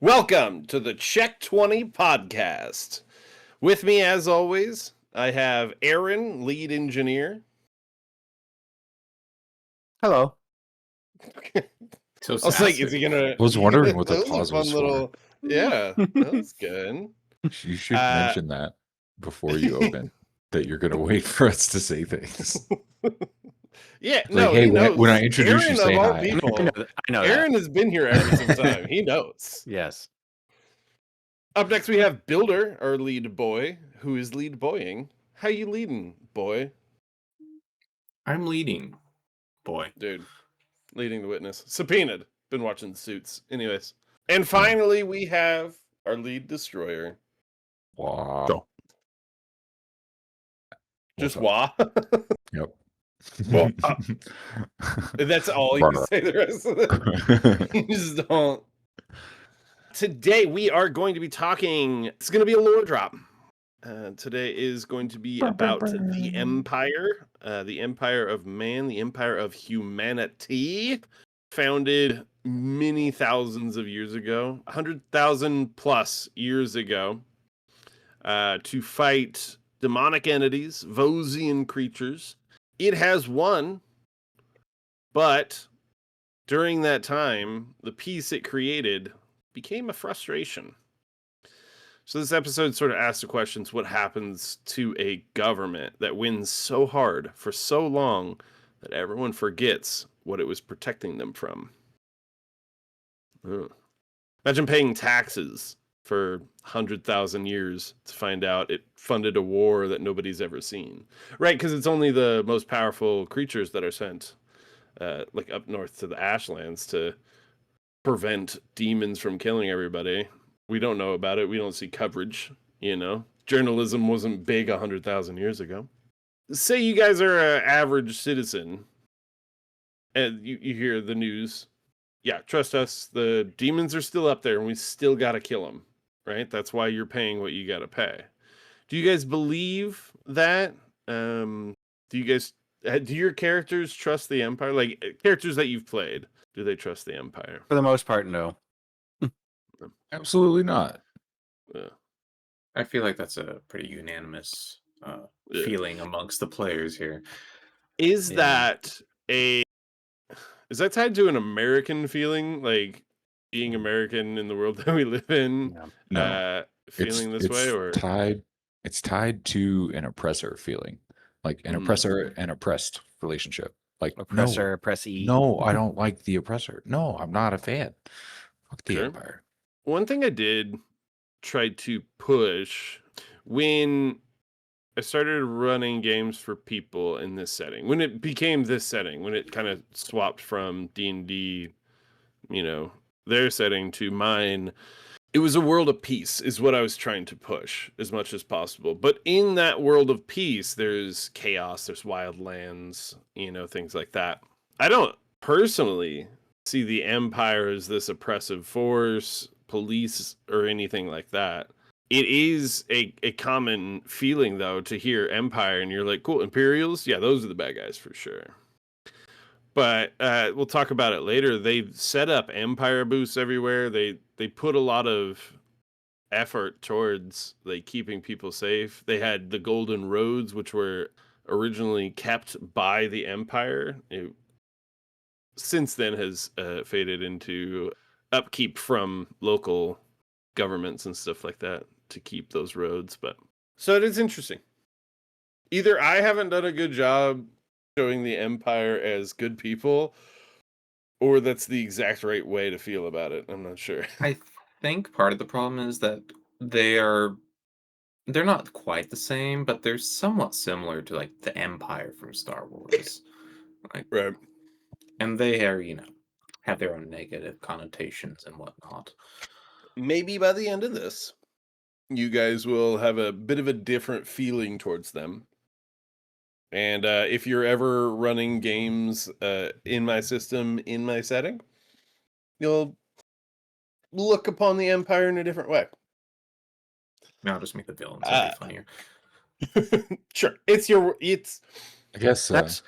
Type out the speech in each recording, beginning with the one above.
Welcome to the Check20 podcast. With me, as always, I have Aaron, lead engineer. Hello. I was like, is he gonna? I was wondering what the that was pause a fun was little. Yeah, that was good. You should mention that before you open, that you're going to wait for us to say things. Yeah, It's no, like, hey, he knows. when I introduce Aaron, you, say of all hi. people, I know Aaron that. has been here every single time. He knows. Yes. Up next, we have Builder, our lead boy, who is lead boying. How you leading, boy? I'm leading, boy. Dude, leading the witness. Subpoenaed. Been watching Suits. Anyways. And finally, we have our lead destroyer. Wow. Just wah. Yep. Well, that's all you can say the rest of it. You just don't. Today, we are going to be talking. It's going to be a lore drop. Today is going to be about the Empire, the Empire of Man, the Empire of Humanity, founded many thousands of years ago, 100,000 plus years ago, to fight demonic entities, Vozian creatures. It has won, but during that time, the peace it created became a frustration. So this episode sort of asks the questions, what happens to a government that wins so hard for so long that everyone forgets what it was protecting them from? Ugh. Imagine paying taxes for 100,000 years to find out it funded a war that nobody's ever seen. Right, because it's only the most powerful creatures that are sent like up north to the Ashlands to prevent demons from killing everybody. We don't know about it. We don't see coverage, you know. Journalism wasn't big 100,000 years ago. Say you guys are an average citizen and you hear the news. Yeah, trust us. The demons are still up there and we still got to kill them, right? That's why you're paying what you got to pay. Do you guys believe that? Do your characters trust the Empire? Like characters that you've played, do they trust the Empire? For the most part, no. Absolutely not. Yeah. I feel like that's a pretty unanimous feeling amongst the players here. Is that tied to an American feeling, like being American in the world that we live in? No. Feeling this way, or it's tied to an oppressor feeling, like an oppressor and oppressed relationship. Like oppressor, oppressee. No, I don't like the oppressor. No, I'm not a fan. Fuck the Empire. One thing I did try to push when I started running games for people in this setting, when it became this setting, when it kind of swapped from D&D, you know, their setting to mine, it was a world of peace is what I was trying to push as much as possible. But in that world of peace, there's chaos, there's wild lands, you know, things like that. I don't personally see the Empire as this oppressive force, police, or anything like that. It is a common feeling, though, to hear Empire and you're like, cool, Imperials? Yeah, those are the bad guys for sure. But we'll talk about it later. They've set up Empire booths everywhere. They put a lot of effort towards like keeping people safe. They had the Golden Roads, which were originally kept by the Empire. It since then has faded into upkeep from local governments and stuff like that to keep those roads. But so it is interesting. Either I haven't done a good job showing the Empire as good people, or that's the exact right way to feel about it. I'm not sure. I think part of the problem is that they're not quite the same, but they're somewhat similar to like the Empire from Star Wars. Like, right. And they are, have their own negative connotations and whatnot. Maybe by the end of this, you guys will have a bit of a different feeling towards them. And if you're ever running games in my system, in my setting, you'll look upon the Empire in a different way. Now just make the villains a bit funnier. Sure. I guess that's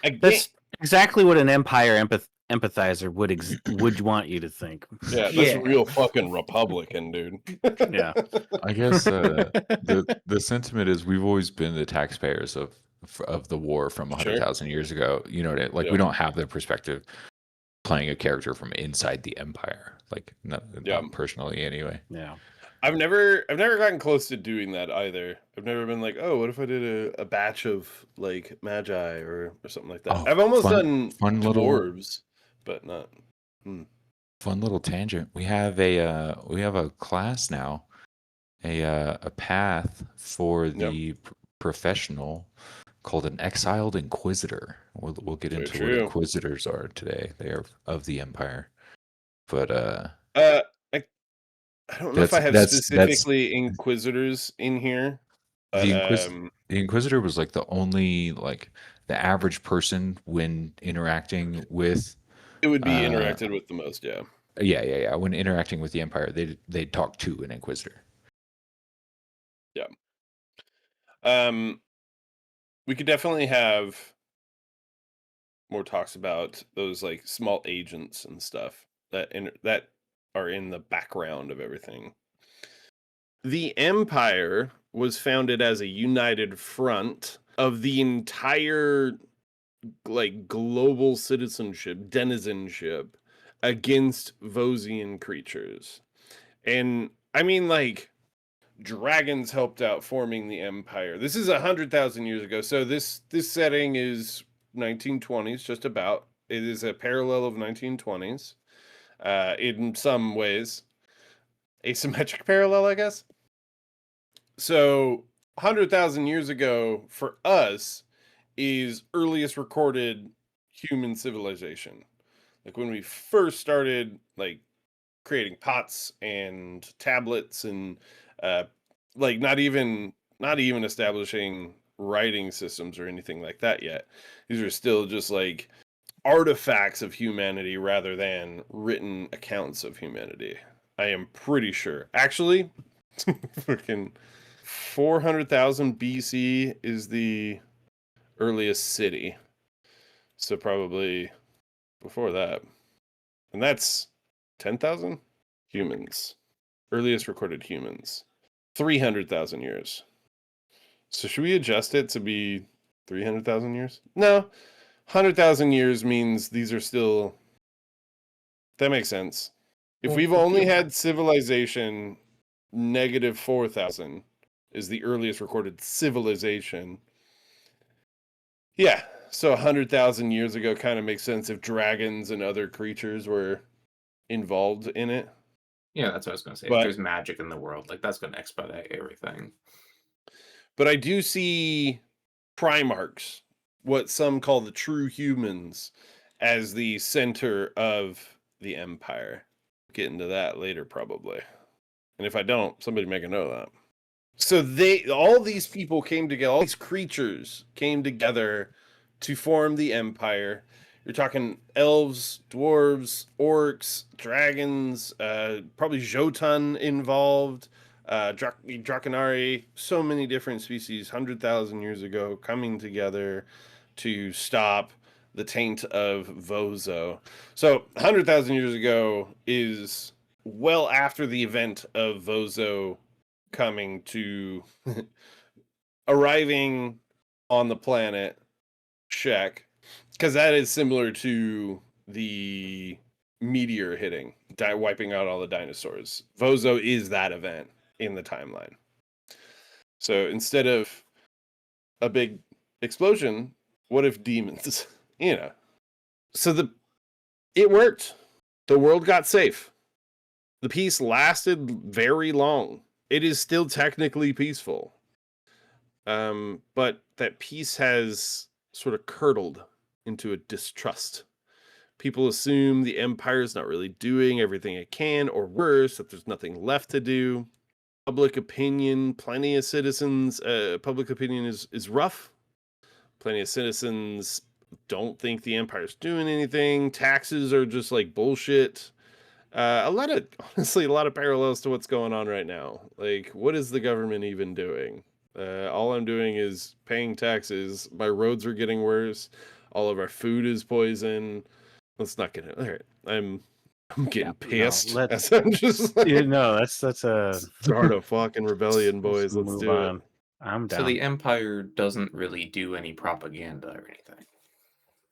exactly what an Empire empathizer would want you to think. Yeah, that's Yeah. real fucking Republican, dude. Yeah. I guess the sentiment is we've always been the taxpayers of the war from Sure. 100,000 years ago. You know, like Yeah. we don't have the perspective playing a character from inside the empire, like not personally anyway. Yeah. I've never gotten close to doing that either. I've never been like, oh, what if I did a batch of like magi or something like that. Oh, I've almost done fun little dwarves, but not. fun little tangent. We have a class now, a path for the professional called an exiled inquisitor. We'll get Very into true. what inquisitors are today. They are of the empire, but I don't know if I have that's specifically inquisitors in here. But, the inquisitor was like the only like the average person when interacting with it would be interacted with the most, yeah. Yeah. When interacting with the empire, they'd talk to an inquisitor. Yeah. We could definitely have more talks about those like small agents and stuff that are in the background of everything. The empire was founded as a united front of the entire like global denizenship against Vozian creatures. And I mean, like, dragons helped out forming the empire. This is 100,000 years ago. So this setting is 1920s, just about. It is a parallel of 1920s, in some ways. Asymmetric parallel, I guess. So 100,000 years ago for us is earliest recorded human civilization. Like when we first started like creating pots and tablets and like not even establishing writing systems or anything like that yet. These are still just like artifacts of humanity rather than written accounts of humanity. I am pretty sure. Actually, freaking 400,000 BC is the earliest city. So probably before that. And that's 10,000 humans. Earliest recorded humans. 300,000 years. So should we adjust it to be 300,000 years? No. 100,000 years means these are still... That makes sense. If we've only had civilization, negative 4,000 is the earliest recorded civilization. Yeah, so 100,000 years ago kind of makes sense if dragons and other creatures were involved in it. Yeah, that's what I was going to say. But- if there's magic in the world, like that's going to expedite everything. But I do see Primarchs, what some call the true humans, as the center of the empire. Get into that later, probably. And if I don't, somebody make a note of that. So all these people came together, all these creatures came together to form the empire. You're talking elves, dwarves, orcs, dragons, probably Jotun involved, Drakenari, so many different species 100,000 years ago coming together to stop the taint of Vozo. So 100,000 years ago is well after the event of Vozo coming to arriving on the planet Check, because that is similar to the meteor hitting, wiping out all the dinosaurs. Vozo is that event in the timeline. So instead of a big explosion, what if demons? So it worked. The world got safe. The peace lasted very long. It is still technically peaceful. But that peace has sort of curdled into a distrust. People assume the empire is not really doing everything it can, or worse, that there's nothing left to do. Public opinion, plenty of citizens, public opinion is rough. Plenty of citizens don't think the empire's doing anything. Taxes are just like bullshit. Honestly, a lot of parallels to what's going on right now. Like, what is the government even doing? All I'm doing is paying taxes. My roads are getting worse. All of our food is poison. let's not get it. All right, I'm getting No, pissed. let's. I'm just like, That's a. start a fucking rebellion, Let's boys. Let's move do it. on. I'm So down. the Empire doesn't really do any propaganda or anything.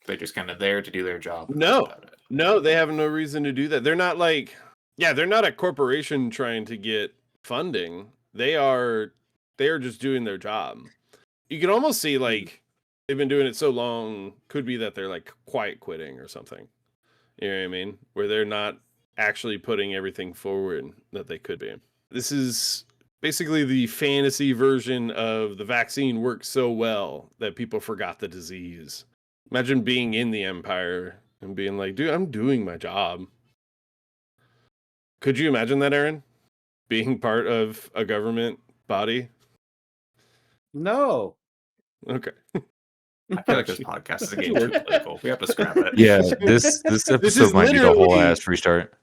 They're just kind of there to do their job. And No, that's about it. no, they have no reason to do that. They're not like, yeah, they're not a corporation trying to get funding. They are just doing their job. You can almost see like they've been doing it so long. Could be that they're like quiet quitting or something. You know what I mean? Where they're not actually putting everything forward that they could be. This is basically the fantasy version of the vaccine worked so well that people forgot the disease. Imagine being in the Empire and being like, dude, I'm doing my job. Could you imagine that, Aaron? Being part of a government body? No. Okay. I feel like this podcast is getting too political. We have to scrap it. Yeah, this episode might need a whole literally- ass restart.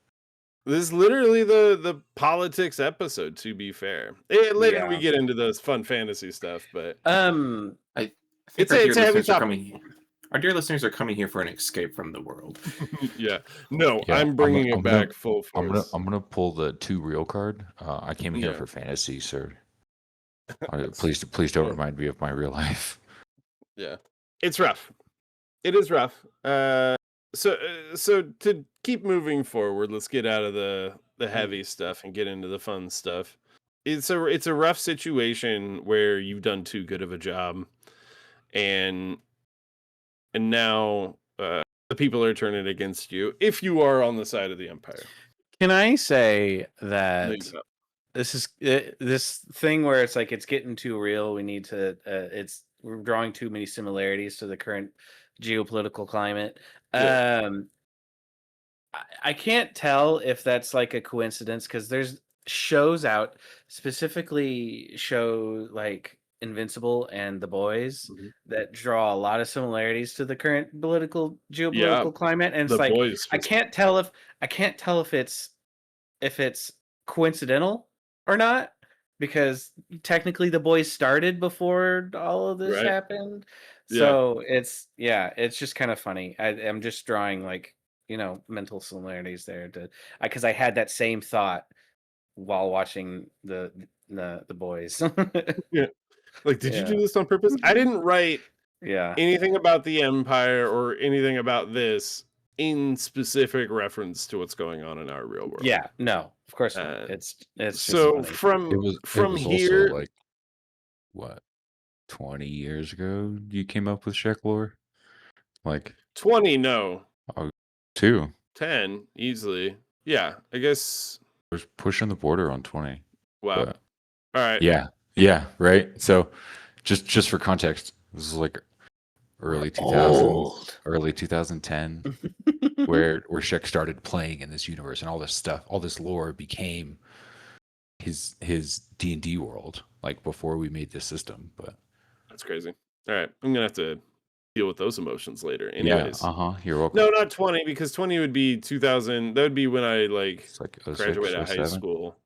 This is literally the politics episode, to be fair. Later we Yeah. get into those fun fantasy stuff, but I think It's our a- dear it's a heavy listeners are topic. coming. Our dear listeners are coming here for an escape from the world. yeah. No, Yeah, I'm bringing I'm it gonna- back full force. I'm gonna pull the 2 real card. I came here Yeah. for fantasy, sir. Please don't remind me of my real life. Yeah. It's rough. It is rough. So to keep moving forward, let's get out of the heavy stuff and get into the fun stuff. It's a rough situation where you've done too good of a job, and now the people are turning against you if you are on the side of the Empire. Can I say No, that you don't. this is this thing where it's like it's getting too real? We need to. We're drawing too many similarities to the current geopolitical climate. Yeah. I can't tell if that's like a coincidence because there's shows out specifically show like Invincible and The Boys Mhm. that draw a lot of similarities to the current geopolitical climate, and it's The like boys. I can't tell if it's coincidental or not because technically The Boys started before all of this Right. happened. Yeah. So it's just kind of funny. I'm just drawing like mental similarities there because I had that same thought while watching the Boys. Like, did you Yeah. do this on purpose? I didn't write Yeah. anything about the Empire or anything about this in specific reference to what's going on in our real world. Yeah. No, of course not. It's just So funny. from here, also like what 20 years ago you came up with Czech lore? Like 20, no, 2. 10 easily. Yeah, I guess. Was pushing the border on 20. Wow. But All right. yeah, right. So just for context, this is like early 2000s, Old. early 2010, where Shek started playing in this universe, and all this stuff, all this lore became his D&D world, like before we made this system. But That's crazy. All right, I'm gonna have to deal with those emotions later. yeah, Anyways, you're welcome. no, not 20 because 20 would be 2000. That would be when I It's like 06, graduated high 07. school.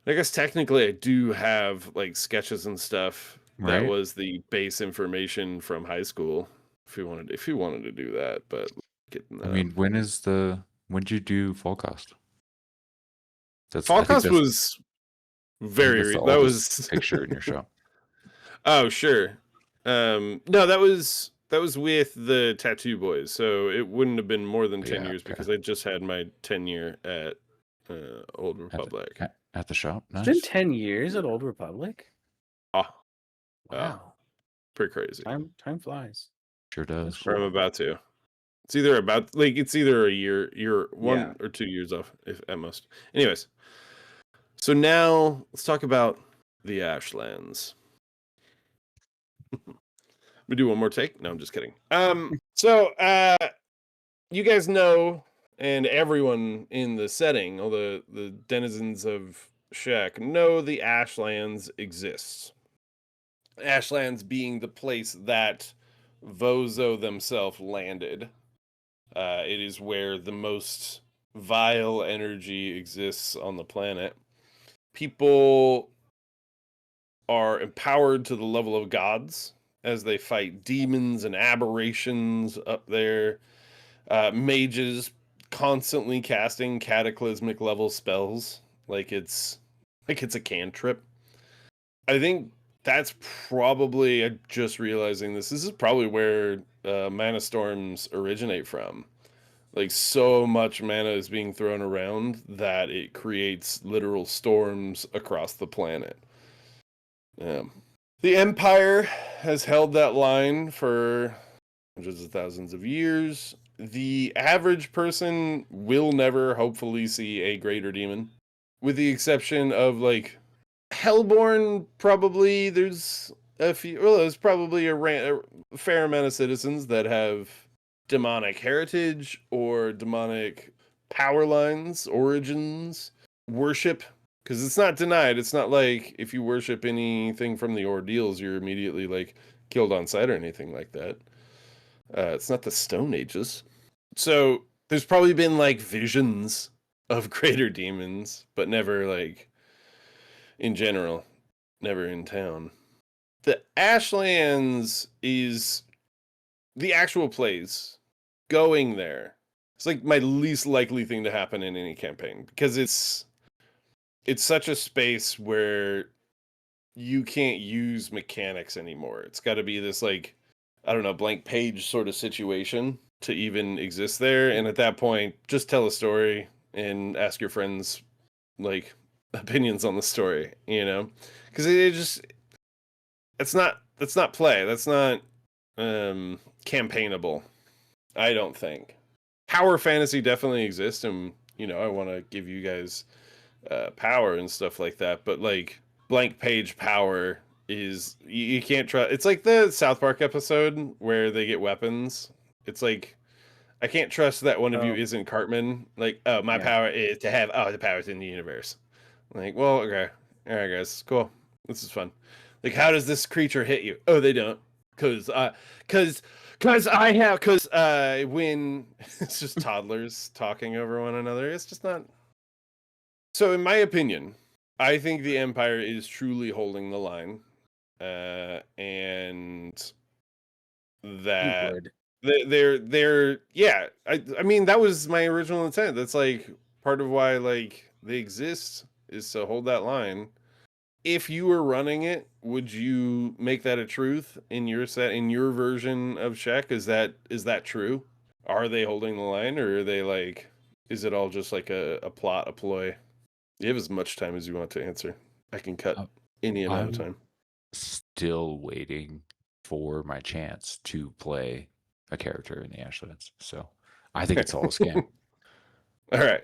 I guess technically I do have like sketches and stuff. That Right. was the base information from high school. If you wanted to do that, but I mean, when did you do Fallcast? I think Fallcast was I think very. that's the That oldest was picture in your shop. Oh, sure. No, that was with the Tattoo Boys, so it wouldn't have been more than 10 Yeah, years okay. because I just had my tenure at Old Republic. At the shop. It's Nice. been 10 years at Old Republic. Oh, Wow. pretty crazy. Time flies. Sure does. That's Or I'm about to. It's either a year, one Yeah. or 2 years off, if at most. Anyways, so now let's talk about the Ashlands. We do one more take? No, I'm just kidding. So you guys know, and everyone in the setting, all the denizens of Shek know the Ashlands exists. Ashlands being the place that Vozo themselves landed. It is where the most vile energy exists on the planet. People are empowered to the level of gods as they fight demons and aberrations up there. Mages constantly casting cataclysmic level spells like it's a cantrip. I think that's probably, I'm just realizing this is probably where mana storms originate from. Like, so much mana is being thrown around that it creates literal storms across the planet. The Empire has held that line for hundreds of thousands of years. The average person will never, hopefully, see a greater demon, with the exception of like Hellborn. Probably there's a few. Well, there's probably a fair amount of citizens that have demonic heritage or demonic power lines, origins, worship. Because it's not denied. It's not like if you worship anything from the ordeals, you're immediately like killed on sight or anything like that. It's not the Stone Ages. So there's probably been like visions of greater demons, but never like in general, never in town. The Ashlands is the actual place. Going there, it's like my least likely thing to happen in any campaign, because it's such a space where you can't use mechanics anymore. It's got to be this like, I don't know, blank page sort of situation to even exist there. And at that point, just tell a story and ask your friends like opinions on the story, you know? Because it's not play. That's not campaignable, I don't think. Power fantasy definitely exists, and you know, I want to give you guys power and stuff like that, but like blank page power is, you can't trust. It's like the South Park episode where they get weapons. It's like, I can't trust that one of you isn't Cartman. Like, oh, my power is to have the powers in the universe. Like, well, okay, all right, guys, cool, this is fun. Like, how does this creature hit you? Oh, they don't, because when it's just toddlers talking over one another, it's just not. So in my opinion, I think the Empire is truly holding the line, and that they're yeah. I mean, that was my original intent. That's like part of why like they exist, is to hold that line. If you were running it, would you make that a truth in your set, in your version of Check? Is that true? Are they holding the line, or are they like, is it all just like a plot, a ploy? You have as much time as you want to answer. I can cut any amount of time. Still waiting for my chance to play a character in the Ashlands. So I think it's all a scam. All right.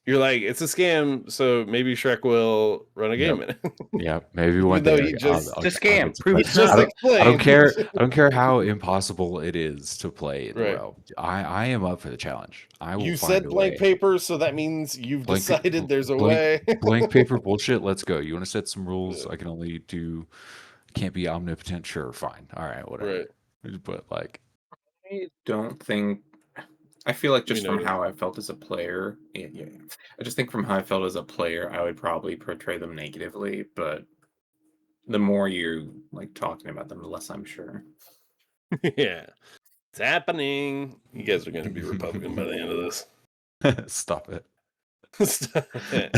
You're like, it's a scam, so maybe Shrek will run a game in it. Yeah, maybe one day. It's a scam. Prove it. I don't care. I don't care how impossible it is to play in the realm. I am up for the challenge. I will. You said blank paper, so that means you've decided there's a way. Blank paper bullshit. Let's go. You want to set some rules? I can only do. Can't be omnipotent. Sure, fine. All right, whatever. Right. But like, I don't think. I feel like just from how I felt as a player, I just think from how I felt as a player, I would probably portray them negatively. But the more you like talking about them, the less I'm sure. Yeah, it's happening. You guys are going to be Republican by the end of this. Stop it. Stop it.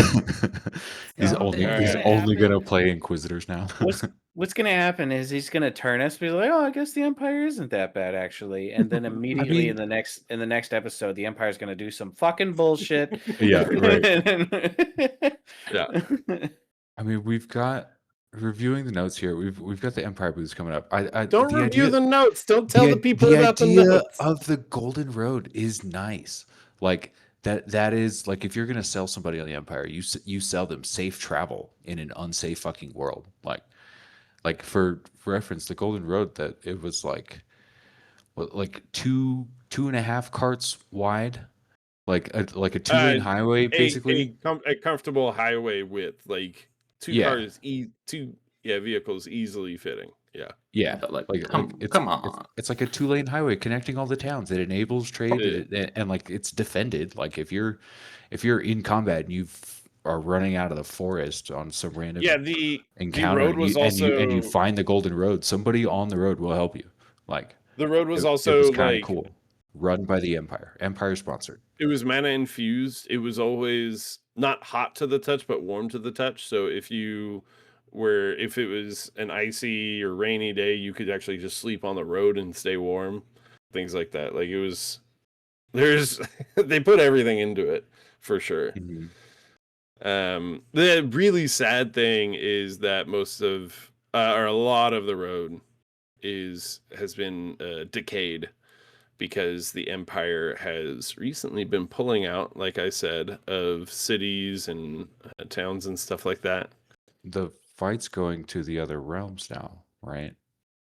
He's only gonna play Inquisitors now. What's gonna happen is he's gonna turn us, be like, "Oh, I guess the Empire isn't that bad, actually," and then immediately in the next episode, the Empire's gonna do some fucking bullshit. Yeah, right. Yeah. I mean, we've got, reviewing the notes here. We've got the Empire booths coming up. Don't review the notes. Don't tell the people about the notes. The idea of the Golden Road is nice. Like. That is like, if you're gonna sell somebody on the Empire, you sell them safe travel in an unsafe fucking world. Like for reference, the Golden Road, that it was like 2.5 carts wide, like a 2-lane highway, basically a comfortable highway width, like two cars, vehicles easily fitting. Yeah, but like come on. It's like a 2-lane highway connecting all the towns. It enables trade, and like it's defended. Like if you're in combat and you are running out of the forest on some random encounter, the road was and you find the Golden Road, somebody on the road will help you. Like the road was also kind of cool. run by the Empire. Empire sponsored. It was mana infused. It was always not hot to the touch, but warm to the touch. So if it was an icy or rainy day, you could actually just sleep on the road and stay warm. Things like that. Like they put everything into it for sure. Mm-hmm. The really sad thing is that a lot of the road has been decayed because the Empire has recently been pulling out, like I said, of cities and towns and stuff like that. The fight's going to the other realms now, right?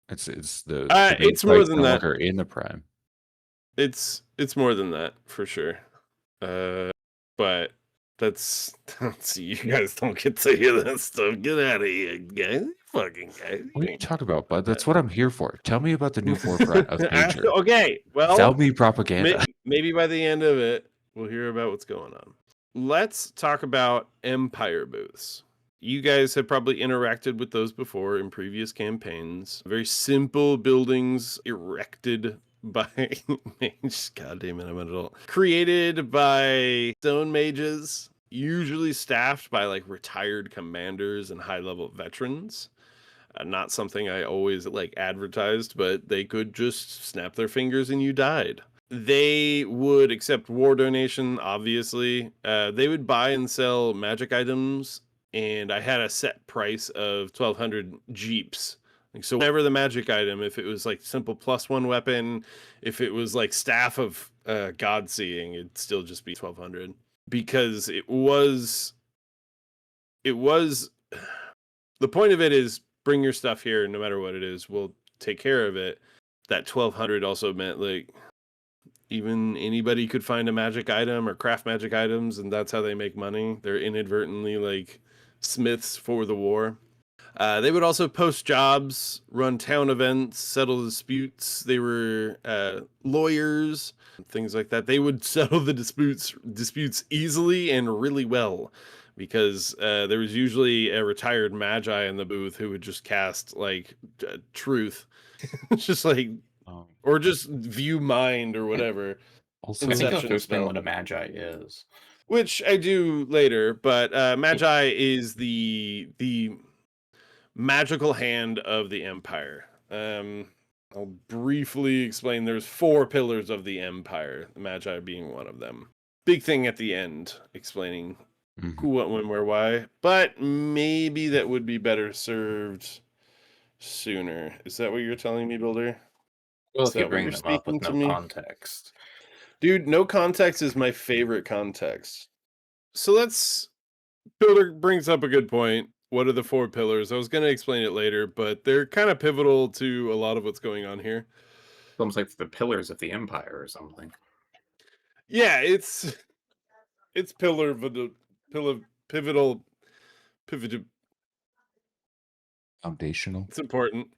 It's the it's more than no that. longer in the Prime. It's more than that for sure. But that's you guys don't get to hear that stuff. Get out of here, guys. Fucking guys. What are you talking about, bud? That's what I'm here for. Tell me about the new forefront of nature. Okay, well, tell me propaganda. Maybe by the end of it, we'll hear about what's going on. Let's talk about Empire booths. You guys have probably interacted with those before in previous campaigns. Very simple buildings erected by God damn it, I'm an adult. Created by stone mages, usually staffed by like retired commanders and high-level veterans. Not something I always like advertised, but they could just snap their fingers and you died. They would accept war donation, obviously. They would buy and sell magic items, and I had a set price of 1,200 jeeps. So whatever the magic item, if it was like simple +1 weapon, if it was like staff of God seeing, it'd still just be 1,200 because it was. The point of it is bring your stuff here, no matter what it is. We'll take care of it. That 1,200 also meant like even anybody could find a magic item or craft magic items, and that's how they make money. They're inadvertently like smiths for the war. They would also post jobs, run town events, settle disputes. They were lawyers, things like that. They would settle the disputes easily and really well because there was usually a retired magi in the booth who would just cast like truth, just like or just view mind or whatever. Also, I think I'll have to explain what a magi is, which I do later. But magi is the magical hand of the Empire. I'll briefly explain. There's 4 pillars of the Empire, the Magi being one of them. Big thing at the end, explaining who, what, when, where, why. But maybe that would be better served sooner. Is that what you're telling me, Builder? Well, if you bring them up with no context. Dude, no context is my favorite context. So Builder brings up a good point. What are the 4 pillars? I was going to explain it later, but they're kind of pivotal to a lot of what's going on here. Almost like the pillars of the Empire or something. Yeah, it's pivotal, foundational. It's important.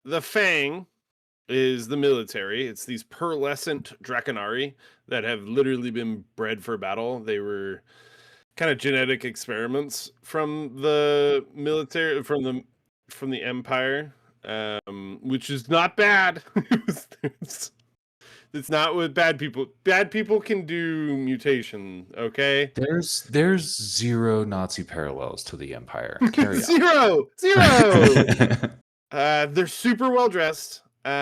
The Fang is the military. It's these pearlescent Draconari that have literally been bred for battle. They were kind of genetic experiments from the military, from the Empire, which is not bad. It's not with bad people. Bad people can do mutation, okay? There's zero Nazi parallels to the Empire. Carry on. Zero. They're super well dressed. They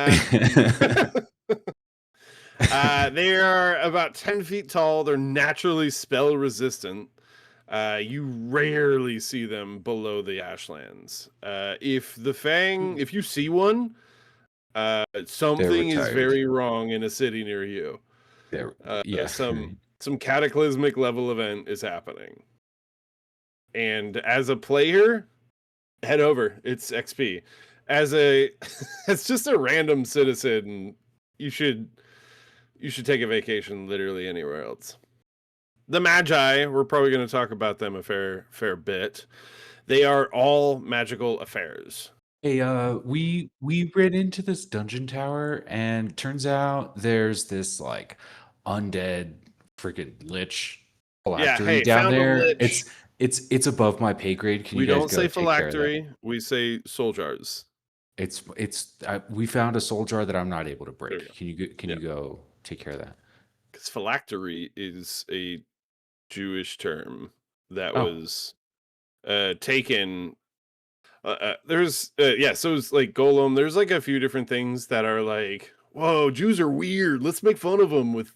are about 10 feet tall. They're naturally spell resistant. You rarely see them below the Ashlands. If you see one, something is very wrong in a city near you. Some cataclysmic level event is happening. And as a player, head over. It's XP. It's just a random citizen, you should take a vacation literally anywhere else. The Magi, we're probably going to talk about them a fair bit. They are all magical affairs. Hey, we ran into this dungeon tower, and turns out there's this like undead freaking lich phylactery down there. It's above my pay grade. Can you guys don't say take care of that? phylactery, we say soul jars. We found a soul jar that I'm not able to There we break. go. Can you go take care of that? Because phylactery is a Jewish term that Oh. was taken. So it's like golem. There's like a few different things that are like, whoa, Jews are weird. Let's make fun of them with,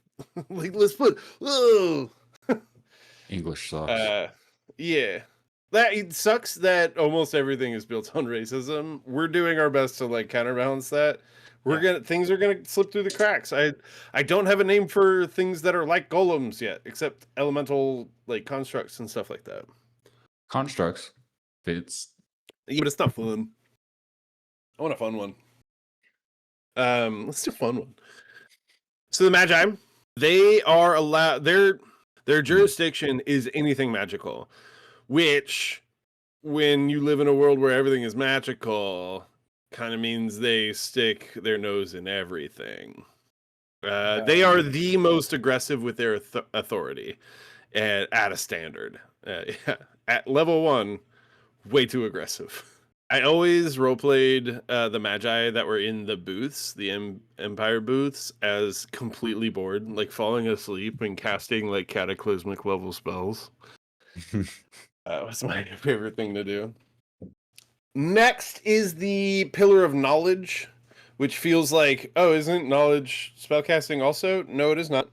like, let's put, whoa. English sucks. Yeah. That it sucks that almost everything is built on racism. We're doing our best to like counterbalance that. Things are gonna slip through the cracks. I don't have a name for things that are like golems yet, except elemental like constructs and stuff like that. Constructs. Fits. Yeah, but it's not fun. I want a fun one. Let's do a fun one. So the Magi, they are allowed their jurisdiction is anything magical, which when you live in a world where everything is magical, kind of means they stick their nose in everything. They are the most aggressive with their authority at a standard. At level 1, way too aggressive. I always roleplayed the Magi that were in the booths, the Empire booths, as completely bored, like falling asleep and casting like cataclysmic level spells. That was my favorite thing to do. Next is the Pillar of Knowledge, which feels like, oh, isn't knowledge spellcasting also? No, it is not.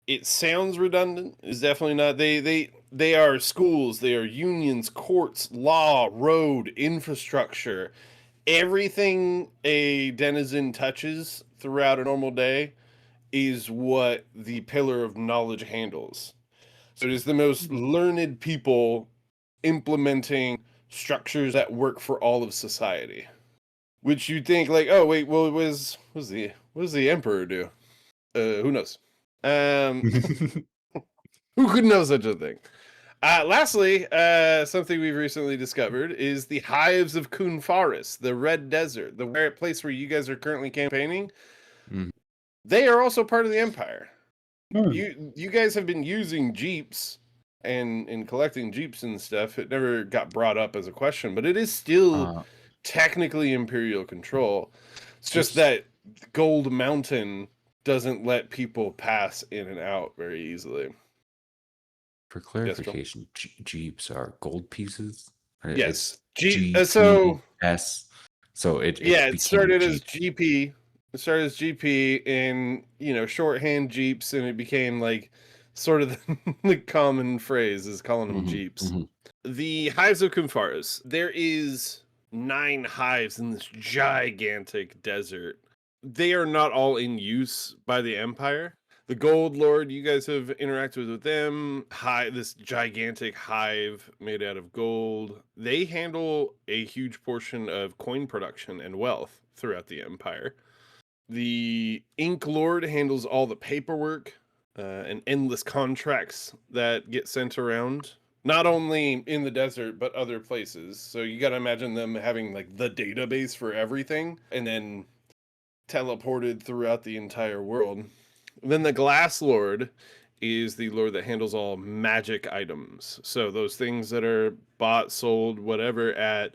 It sounds redundant. It's definitely not. They are schools, they are unions, courts, law, road, infrastructure. Everything a denizen touches throughout a normal day is what the Pillar of Knowledge handles. So it is the most learned people implementing structures that work for all of society. Which you think like, oh wait, well, what does the emperor do? Who knows? Who could know such a thing? Lastly, something we've recently discovered is the hives of Kun Forest, the Red Desert, the place where you guys are currently campaigning. Mhm. They are also part of the Empire. You guys have been using jeeps and collecting jeeps and stuff. It never got brought up as a question, but it is still technically Imperial control. It's just that Gold Mountain doesn't let people pass in and out very easily. For clarification, jeeps are gold pieces. Yes, GPS. So it started as GP. It started as GP in shorthand jeeps, and it became like sort of the common phrase is calling them jeeps. The hives of Kumpharis. There is 9 hives in this gigantic desert. They are not all in use by the Empire. The Gold Lord, you guys have interacted with them. This gigantic hive made out of gold. They handle a huge portion of coin production and wealth throughout the Empire. The Ink Lord handles all the paperwork and endless contracts that get sent around. Not only in the desert, but other places. So you got to imagine them having like the database for everything and then teleported throughout the entire world. Then the Glass Lord is the lord that handles all magic items. So those things that are bought, sold, whatever at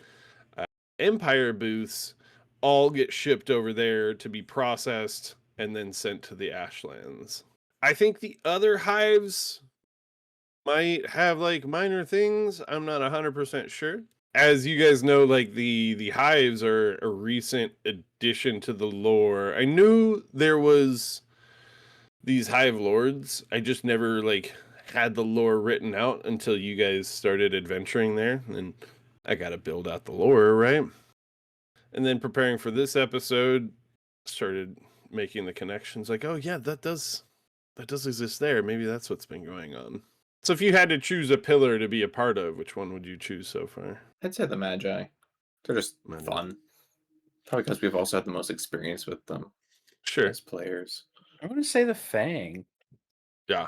Empire booths all get shipped over there to be processed and then sent to the Ashlands. I think the other hives might have like minor things. I'm not 100% sure. As you guys know, like the hives are a recent addition to the lore. I knew there was these hive lords. I just never like had the lore written out until you guys started adventuring there, and I got to build out the lore, right? And then preparing for this episode, started making the connections like, oh yeah, that does exist there. Maybe that's what's been going on. So if you had to choose a pillar to be a part of, which one would you choose so far? I'd say the Magi. They're just fun. Probably because we've also had the most experience with them. Sure. As players. I want to say the Fang. Yeah.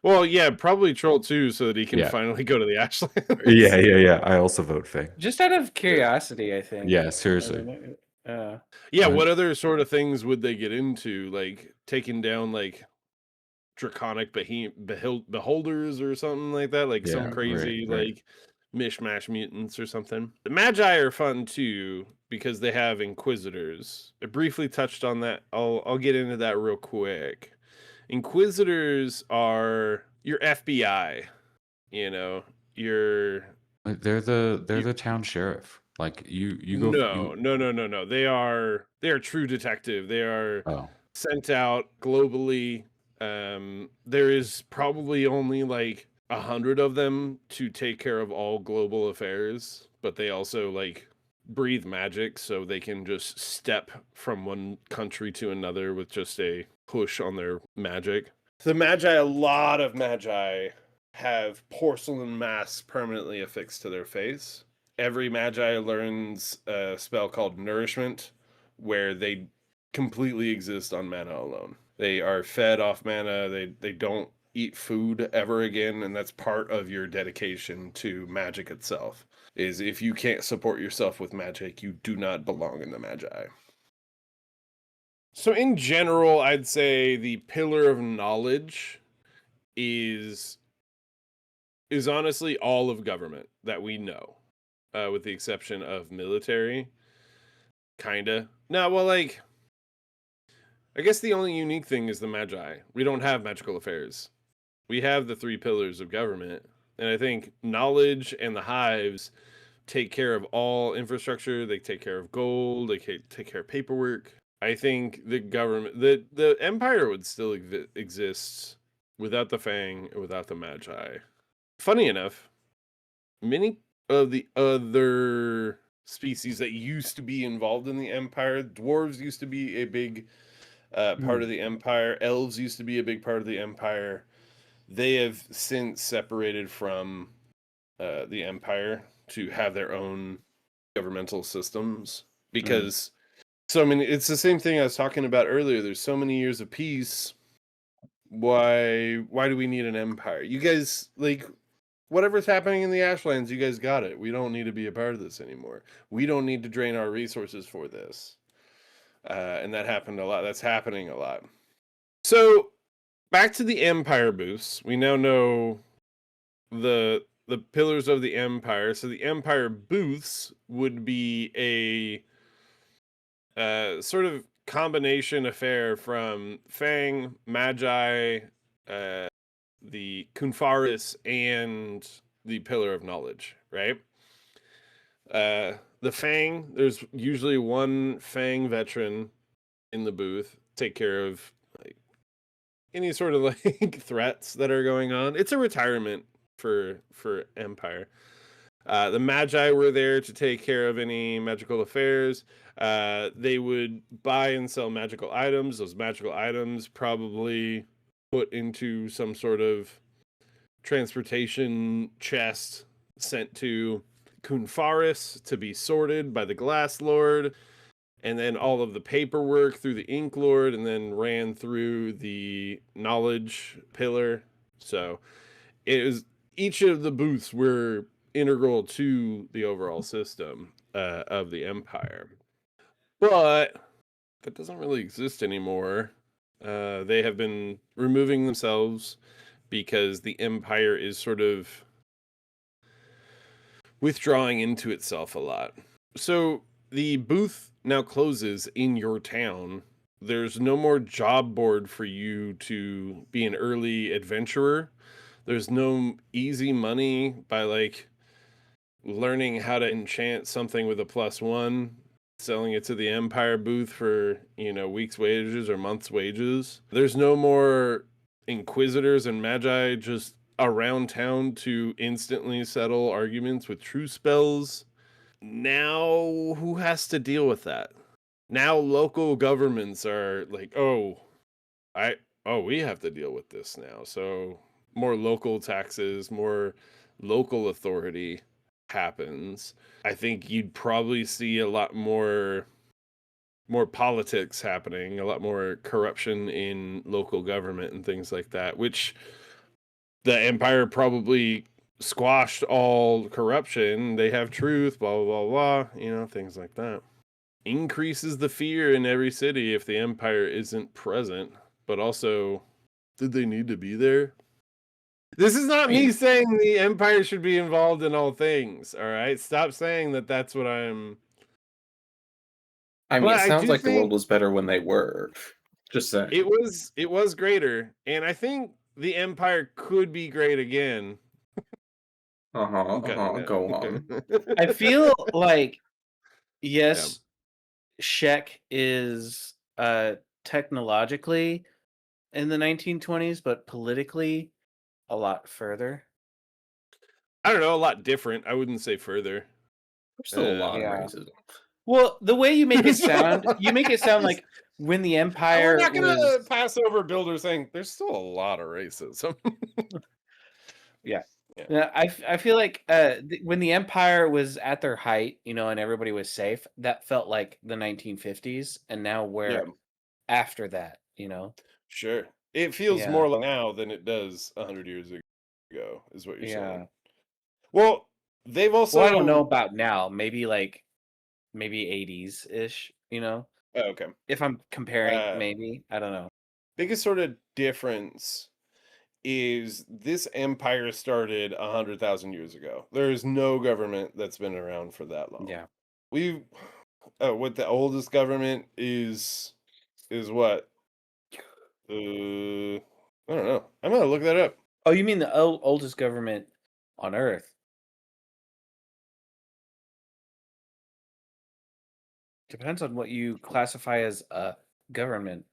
Well, yeah, probably Troll 2 so that he can finally go to the Ashlands. Yeah. I also vote Fang. Just out of curiosity, I think. Yeah, seriously. What other sort of things would they get into? Like taking down like draconic beholders or something like that? Like some crazy like mishmash mutants or something. The Magi are fun too because they have Inquisitors. I briefly touched on that. I'll get into that real quick. Inquisitors are your FBI. You know, your They're the town sheriff. Like you go. no. They are true detective. They are Oh, sent out globally. There is probably only like 100 of them to take care of all global affairs, but they also like breathe magic, so they can just step from one country to another with just a push on their magic. The Magi, a lot of Magi have porcelain masks permanently affixed to their face. Every Magi learns a spell called Nourishment, where they completely exist on mana alone. They are fed off mana. They don't eat food ever again, and that's part of your dedication to magic itself. Is if you can't support yourself with magic, you do not belong in the Magi. So in general, I'd say the pillar of knowledge is honestly all of government that we know, with the exception of military. Kinda. No, well, like, I guess the only unique thing is the Magi. We don't have magical affairs. We have the 3 pillars of government, and I think knowledge and the hives take care of all infrastructure. They take care of gold. They take care of paperwork. I think the government, the empire would still exist without the Fang and without the Magi. Funny enough, many of the other species that used to be involved in the empire, dwarves used to be a big part of the empire. Elves used to be a big part of the empire. They have since separated from the empire to have their own governmental systems because it's the same thing I was talking about earlier. There's so many years of peace. Why do we need an empire? You guys, like, whatever's happening in the Ashlands, you guys got it. We don't need to be a part of this anymore. We don't need to drain our resources for this. And that happened a lot. That's happening a lot. So back to the empire boosts. We now know the pillars of the empire. So the empire booths would be a sort of combination affair from Fang, Magi, the Kunfaris, and the Pillar of Knowledge, right? The Fang, there's usually one Fang veteran in the booth, take care of like any sort of like threats that are going on. It's a retirement for Empire. The Magi were there to take care of any magical affairs. They would buy and sell magical items. Those magical items probably put into some sort of transportation chest sent to Kunfaris to be sorted by the Glass Lord, and then all of the paperwork through the Ink Lord, and then ran through the Knowledge Pillar. So it was, each of the booths were integral to the overall system of the Empire. But that doesn't really exist anymore. They have been removing themselves because the Empire is sort of withdrawing into itself a lot. So the booth now closes in your town. There's no more job board for you to be an early adventurer. There's no easy money by like learning how to enchant something with a +1, selling it to the Empire booth for, week's wages or month's wages. There's no more Inquisitors and Magi just around town to instantly settle arguments with true spells. Now, who has to deal with that? Now local governments are like, we have to deal with this now. So more local taxes, more local authority happens. I think you'd probably see a lot more politics happening, a lot more corruption in local government and things like that, which the Empire probably squashed all corruption. They have truth, blah, blah, blah, blah, things like that. Increases the fear in every city if the Empire isn't present, but also, did they need to be there? This is not me saying the Empire should be involved in all things. All right, stop saying that. That's what I'm. I mean, But it I sounds do like the world think was better when they were. Just saying. it was greater, and I think the Empire could be great again. Go on. I feel like yes, Czech is technologically in the 1920s, but politically a lot further. I don't know, a lot different. I wouldn't say further. There's still a lot of Yeah. racism. Well, the way you make it sound, like when the Empire We're not gonna was pass over Builder saying there's still a lot of racism. Yeah. Yeah. Yeah, I feel like when the Empire was at their height, you know, and everybody was safe, that felt like the 1950s, and now we're after that, you know. Sure. It feels Yeah. more like now than it does 100 years ago, is what you're Yeah. saying. Well, they've also. Well, I don't know about now. Maybe 80s ish, you know. Oh, okay. If I'm comparing, maybe I don't know. Biggest sort of difference is this empire started 100,000 years ago. There is no government that's been around for that long. Yeah. What the oldest government is what? I don't know. I'm gonna look that up. Oh, you mean the oldest government on Earth? Depends on what you classify as a government.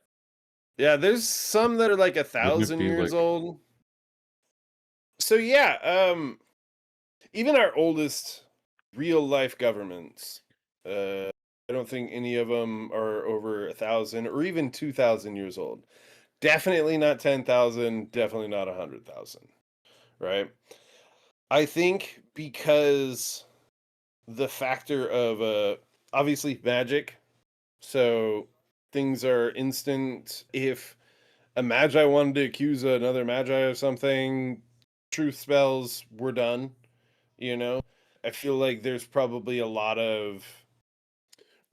Yeah, there's some that are like Wouldn't it 1,000 be years like old. So yeah, even our oldest real life governments, I don't think any of them are over 1,000 or even 2,000 years old. Definitely not 10,000. Definitely not 100,000. Right? I think because the factor of obviously magic, so things are instant. If a magi wanted to accuse another magi of something, truth spells, we're done. You know, I feel like there's probably a lot of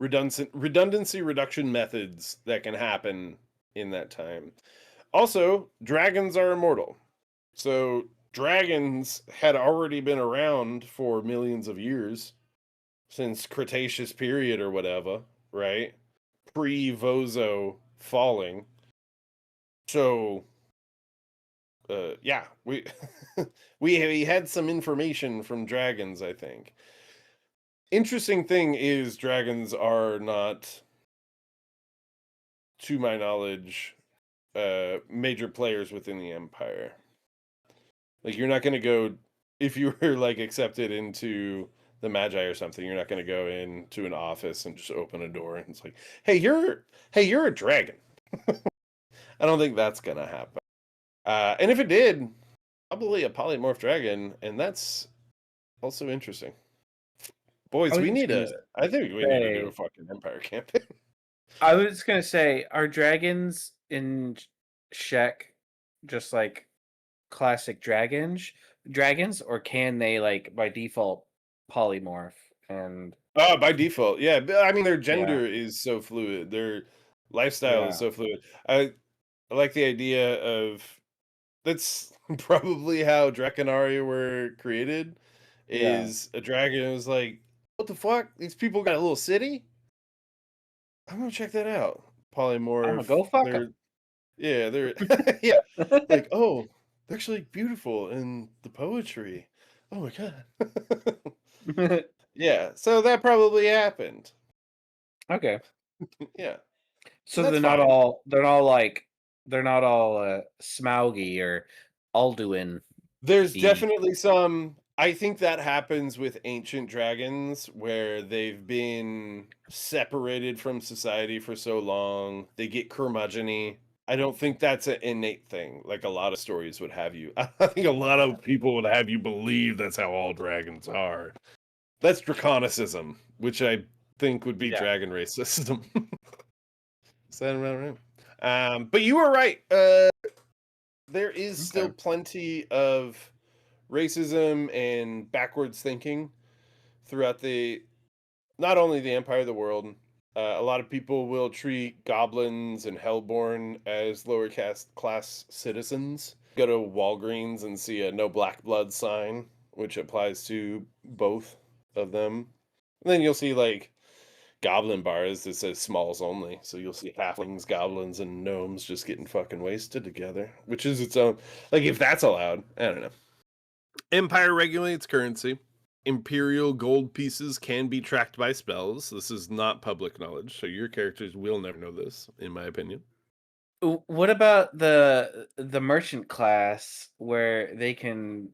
redundancy reduction methods that can happen in that time. Also, dragons are immortal. So dragons had already been around for millions of years, since Cretaceous period or whatever, right? Pre-Vozo falling. So yeah, we we had some information from dragons, I think. Interesting thing is dragons are not, to my knowledge, major players within the empire. Like, you're not going to go, if you were like accepted into the magi or something, you're not going to go into an office and just open a door and it's like, hey, you're a dragon. I don't think that's going to happen. And if it did, probably a polymorph dragon, and that's also interesting. Boys, I think we need to do a fucking empire campaign. I was gonna say, are dragons in Czech just like classic dragons, or can they like by default polymorph and? Oh, by default, yeah. I mean, their gender is so fluid. Their lifestyle is so fluid. I like the idea of that's probably how Draconaria were created. Is a dragon was like, what the fuck? These people got a little city? I'm gonna check that out. Polymorph. I'm gonna go fuck them. Yeah, they're yeah. Like, oh, they're actually beautiful in the poetry. Oh my god. Yeah, so that probably happened. Okay. Yeah. So That's they're not all Smauggy or Alduin. There's definitely some. I think that happens with ancient dragons where they've been separated from society for so long. They get curmudgeon-y. I don't think that's an innate thing, like a lot of stories would have you. I think a lot of people would have you believe that's how all dragons are. That's draconicism, which I think would be dragon racism. Is that about right? But you were right. There is still plenty of racism and backwards thinking throughout not only the Empire, the world. A lot of people will treat goblins and hellborn as lower class citizens. go to Walgreens and see a no black blood sign, which applies to both of them. And then you'll see like goblin bars that says smalls only. So you'll see halflings, goblins, and gnomes just getting fucking wasted together, which is its own. Like, if that's allowed, I don't know. Empire regulates currency. Imperial gold pieces can be tracked by spells. This is not public knowledge, so your characters will never know this, in my opinion. What about the merchant class where they can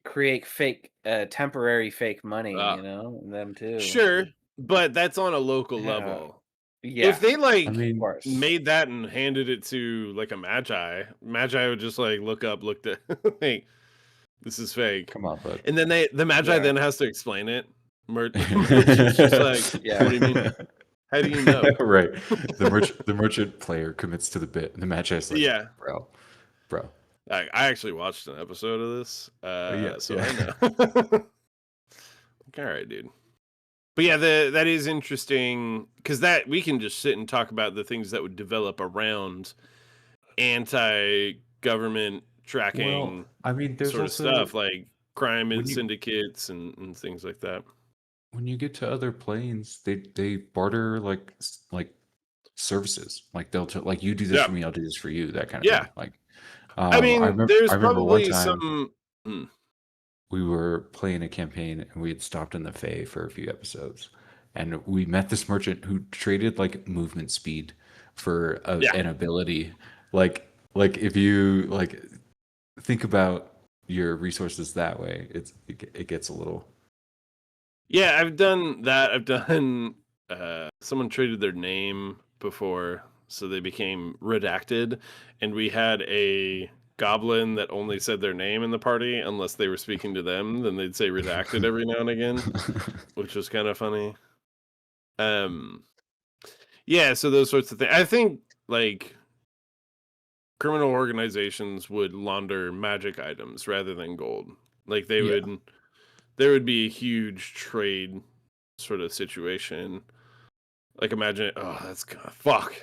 create fake temporary fake money, them too. Sure, but that's on a local Yeah. level. Yeah. If they like of course. made that and handed it to like a magi would just like looked at like, this is fake. Come on, bud. And then the magi Yeah. then has to explain it. Merchant's just like, Yeah. what do you mean? How do you know? Right. The merchant player commits to the bit. And the match is like, Yeah. bro. I actually watched an episode of this, Yeah, so yeah. I know. All right, dude. But yeah, that is interesting because that we can just sit and talk about the things that would develop around anti-government tracking Well, I mean, there's sort of also stuff like crime and when you- syndicates and things like that. when you get to other planes, they barter like services. Like they'll like you do this Yeah. for me, I'll do this for you. That kind of Yeah. thing. Like, I mean, there's I remember one probably time some. we were playing a campaign and we had stopped in the Fae for a few episodes, and we met this merchant who traded like movement speed for an ability. Like if you like think about your resources that way, it gets a little. Yeah, I've done that. I've done. Someone traded their name before, so they became redacted, and we had a goblin that only said their name in the party unless they were speaking to them. Then they'd say redacted every now and again, which was kind of funny. Yeah, so those sorts of things. I think like criminal organizations would launder magic items rather than gold. Like they Yeah. would. There would be a huge trade sort of situation. Like imagine, that's fuck.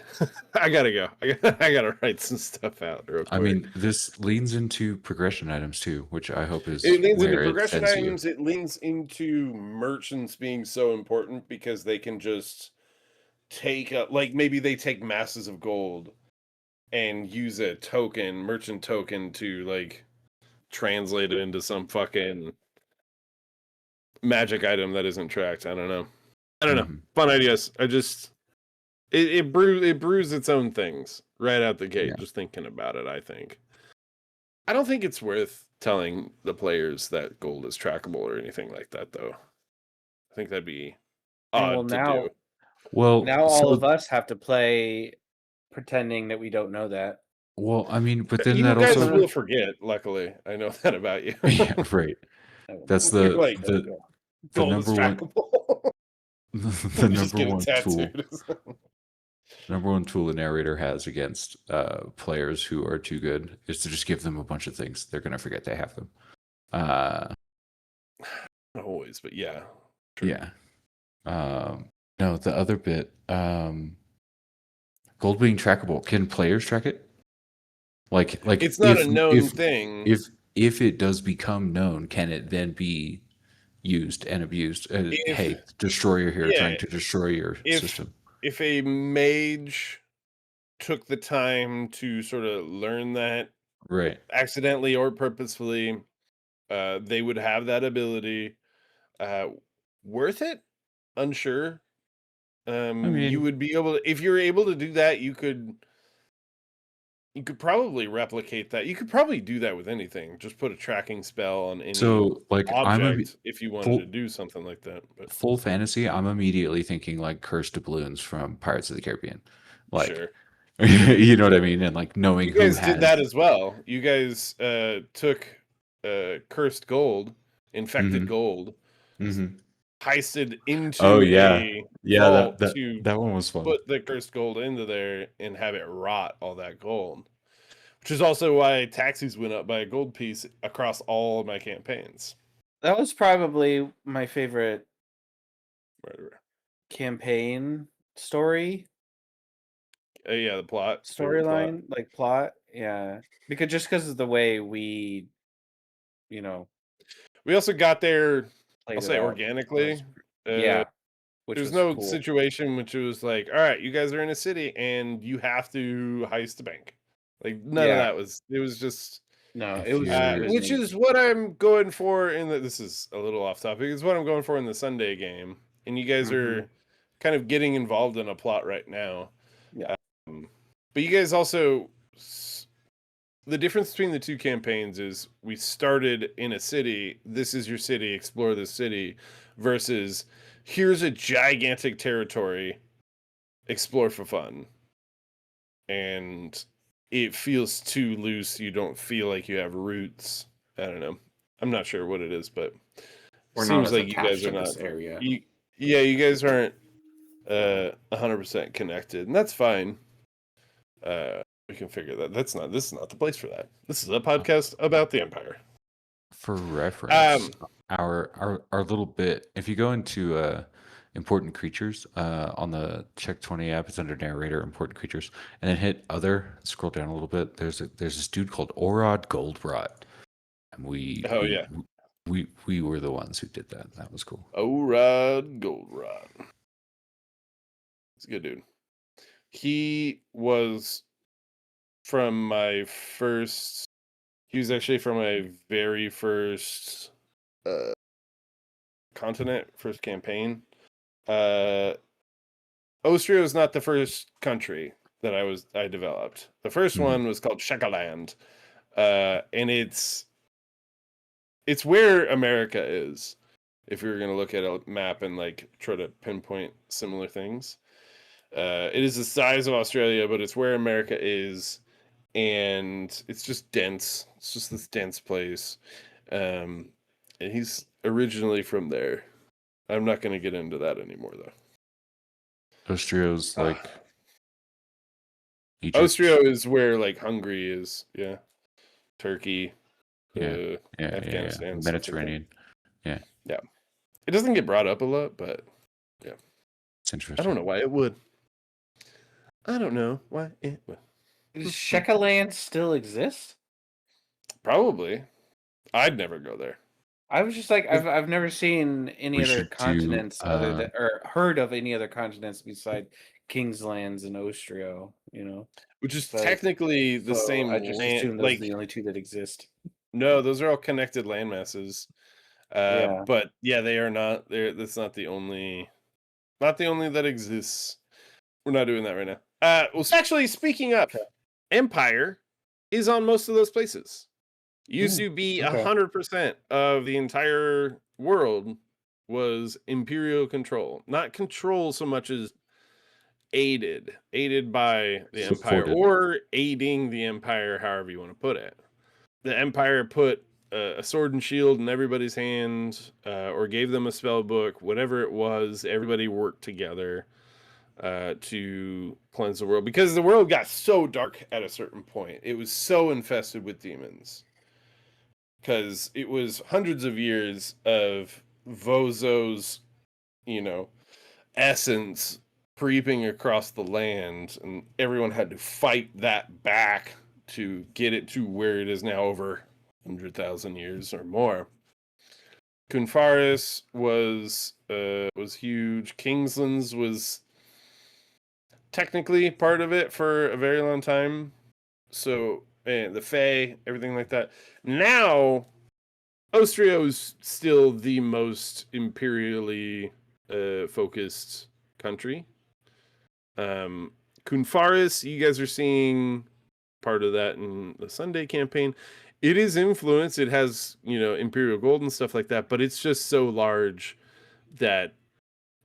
I gotta go. I gotta write some stuff out real quick. I mean, this leans into progression items too, which I hope is it leans into where it progression sends you. items. It leans into merchants being so important because they can just take like maybe they take masses of gold and use a merchant token to like translate it into some fucking magic item that isn't tracked. I don't know. Mhm. Fun ideas. I just it brews its own things right out the gate. Yeah. Just thinking about it, I don't think it's worth telling the players that gold is trackable or anything like that, though. I think that'd be odd to do. Well, now all of us have to play pretending that we don't know that. Well, I mean, but then You that guys also will forget. Luckily, I know that about you. yeah, right. That's You're the like, the gold is number one trackable. the You just number get it one tool. tattooed. Number one tool a narrator has against players who are too good is to just give them a bunch of things. They're gonna forget they have them. Not always, but yeah. True. Yeah. No, the other bit, gold being trackable. Can players track it? Like It's not if, a known if, thing. If it does become known, can it then be used and abused? Hey, destroyer here trying to destroy your system. If a mage took the time to sort of learn that, right, accidentally or purposefully, they would have that ability. Worth it? Unsure. You would be able to, if you're able to do that, you could probably replicate that. You could probably do that with anything. Just put a tracking spell on any object if you wanted to do something like that. But full fantasy, I'm immediately thinking like cursed doubloons from Pirates of the Caribbean. Like, sure. You know what I mean? And like knowing you guys who has did that as well. You guys took cursed gold, infected gold, heisted into a vault that one was fun. Put the cursed gold into there and have it rot all that gold. Which is also why taxis went up by a gold piece across all of my campaigns. That was probably my favorite campaign story. the plot storyline, like plot. Yeah, because of the way we, you know, we also got there. played I'll it say out. organically. Yeah, which There's was no cool. situation which was like, all right, you guys are in a city and you have to heist a bank. Like none of that was. It was just. No, If it was, you're- Which is what I'm going for in the. This is a little off topic. It's what I'm going for in the Sunday game, and you guys are kind of getting involved in a plot right now. Yeah. But you guys also. The difference between the two campaigns is we started in a city. This is your city. Explore this city, versus here's a gigantic territory. Explore for fun. And it feels too loose. You don't feel like you have roots. I don't know. I'm not sure what it is, but We're seems not as like you guys attached are to not. this area. You guys aren't 100% connected, and that's fine. We can figure that. This is not the place for that. This is a podcast about the Empire. For reference, our little bit. If you go into important creatures on the Check20 app, it's under narrator, important creatures, and then hit other. Scroll down a little bit. There's this dude called Orod Goldrot, and we were the ones who did that. That was cool. Orod Goldrot. He's a good dude. He was from my first. He was actually from my very first continent, first campaign. Austria was not the first country that I developed. The first one was called Shekaland, and it's where America is. If you were going to look at a map and like try to pinpoint similar things, it is the size of Australia, but it's where America is. And it's just dense. It's just this dense place. And he's originally from there. I'm not going to get into that anymore, though. Austria's like Egypt. Austria is where like Hungary is. Yeah. Turkey. Yeah. Afghanistan. Mediterranean. Yeah. It doesn't get brought up a lot, but yeah. It's interesting. I don't know why it would. Does Shekaland still exist? Probably. I'd never go there. I was just like, I've never seen any We other should continents do, other than, or heard of any other continents beside Kingslands and Austria, Which is But- technically the So same I just land. assume those Like, are the only two that exist. no, those are all connected landmasses. Yeah. But yeah, they are not. That's not the only that exists. We're not doing that right now. Well, actually, speaking of, Empire is on most of those places. Used to be okay. 100% of the entire world was Imperial control, not control so much as aided by the Empire, Supported. or aiding the Empire, however you want to put it. The Empire put a sword and shield in everybody's hand, or gave them a spell book, whatever it was. Everybody worked together to cleanse the world, because the world got so dark at a certain point. It was so infested with demons, because it was hundreds of years of Vozo's, essence creeping across the land, and everyone had to fight that back to get it to where it is now, over 100,000 years or more. Kunfaris was huge. Kingslands was technically part of it for a very long time. So, the Fae, everything like that. Now, Austria is still the most imperially focused country. Kunfaris, you guys are seeing part of that in the Sunday campaign. It is influenced. It has, Imperial gold and stuff like that, but it's just so large that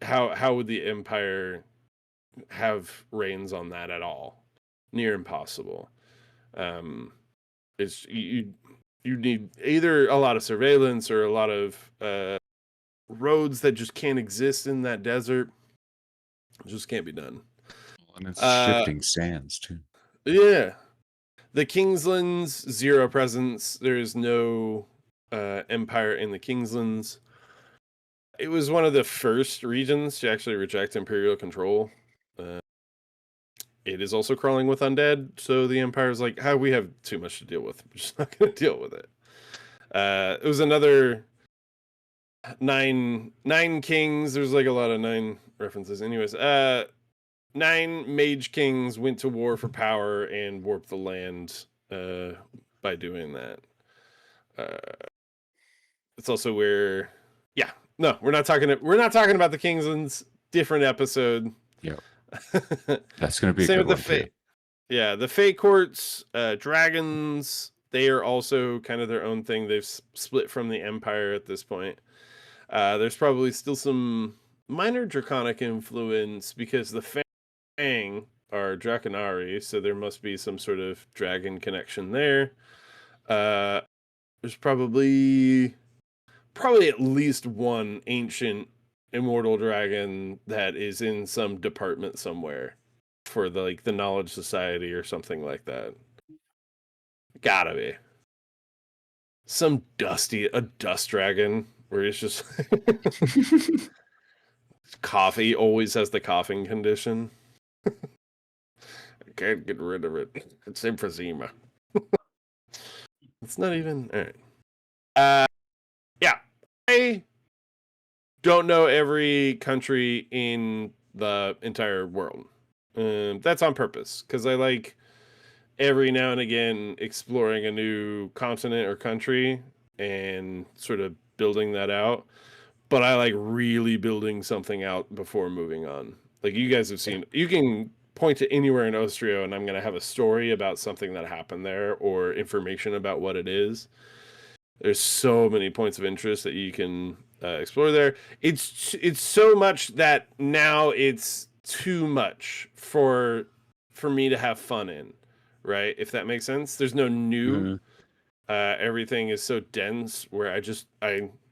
how would the Empire have reins on that at all? Near impossible. It's you need either a lot of surveillance or a lot of roads that just can't exist in that desert. It just can't be done. And it's shifting sands too. Yeah. The Kingslands, zero presence. There is no Empire in the Kingslands. It was one of the first regions to actually reject Imperial control. it is also crawling with undead. So the Empire's like, we have too much to deal with. We're just not going to deal with it. It was another nine kings. There's like a lot of 9 references. Anyways, 9 mage kings went to war for power and warped the land by doing that. It's also where, no, we're not talking about the kings in different episode. Yep. That's going to be Same a good with the one fate. Yeah, the Fate Courts, dragons, they are also kind of their own thing. They've split from the Empire at this point. There's probably still some minor draconic influence because the Fang are Draconari, so there must be some sort of dragon connection there. There's probably at least one ancient immortal dragon that is in some department somewhere for the Knowledge Society or something like that. Gotta be. Some a dust dragon where it's just coffee, always has the coughing condition. I can't get rid of it. It's emphysema. It's not even all right. Yeah. I don't know every country in the entire world. That's on purpose because I like every now and again exploring a new continent or country and sort of building that out. But I like really building something out before moving on. Like you guys have seen, you can point to anywhere in Austria and I'm going to have a story about something that happened there or information about what it is. There's so many points of interest that you can explore there. It's so much that now it's too much for me to have fun in, right? If that makes sense. There's no new. Mm-hmm. Everything is so dense where I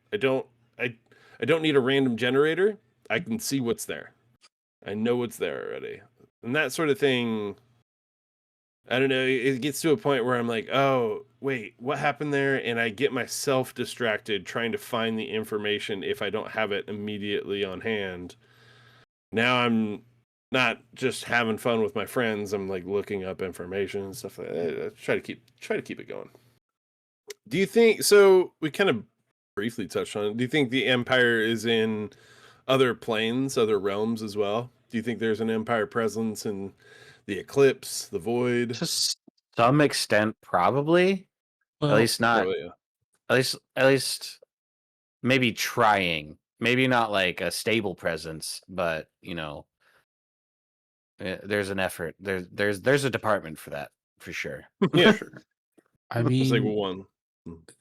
don't need a random generator. I can see what's there. I know what's there already. And that sort of thing, I don't know, it gets to a point where I'm like, oh, wait, what happened there? And I get myself distracted trying to find the information if I don't have it immediately on hand. Now I'm not just having fun with my friends. I'm like looking up information and stuff like that. I try to keep it going. Do you think, so we kind of briefly touched on it. Do you think the Empire is in other planes, other realms as well? Do you think there's an Empire presence in the Eclipse, the Void? To some extent, probably. Well, At least not. Probably, yeah. At least, maybe trying. Maybe not like a stable presence, but there's an effort. There's a department for that for sure. Yeah. Sure. I It's like mean, one.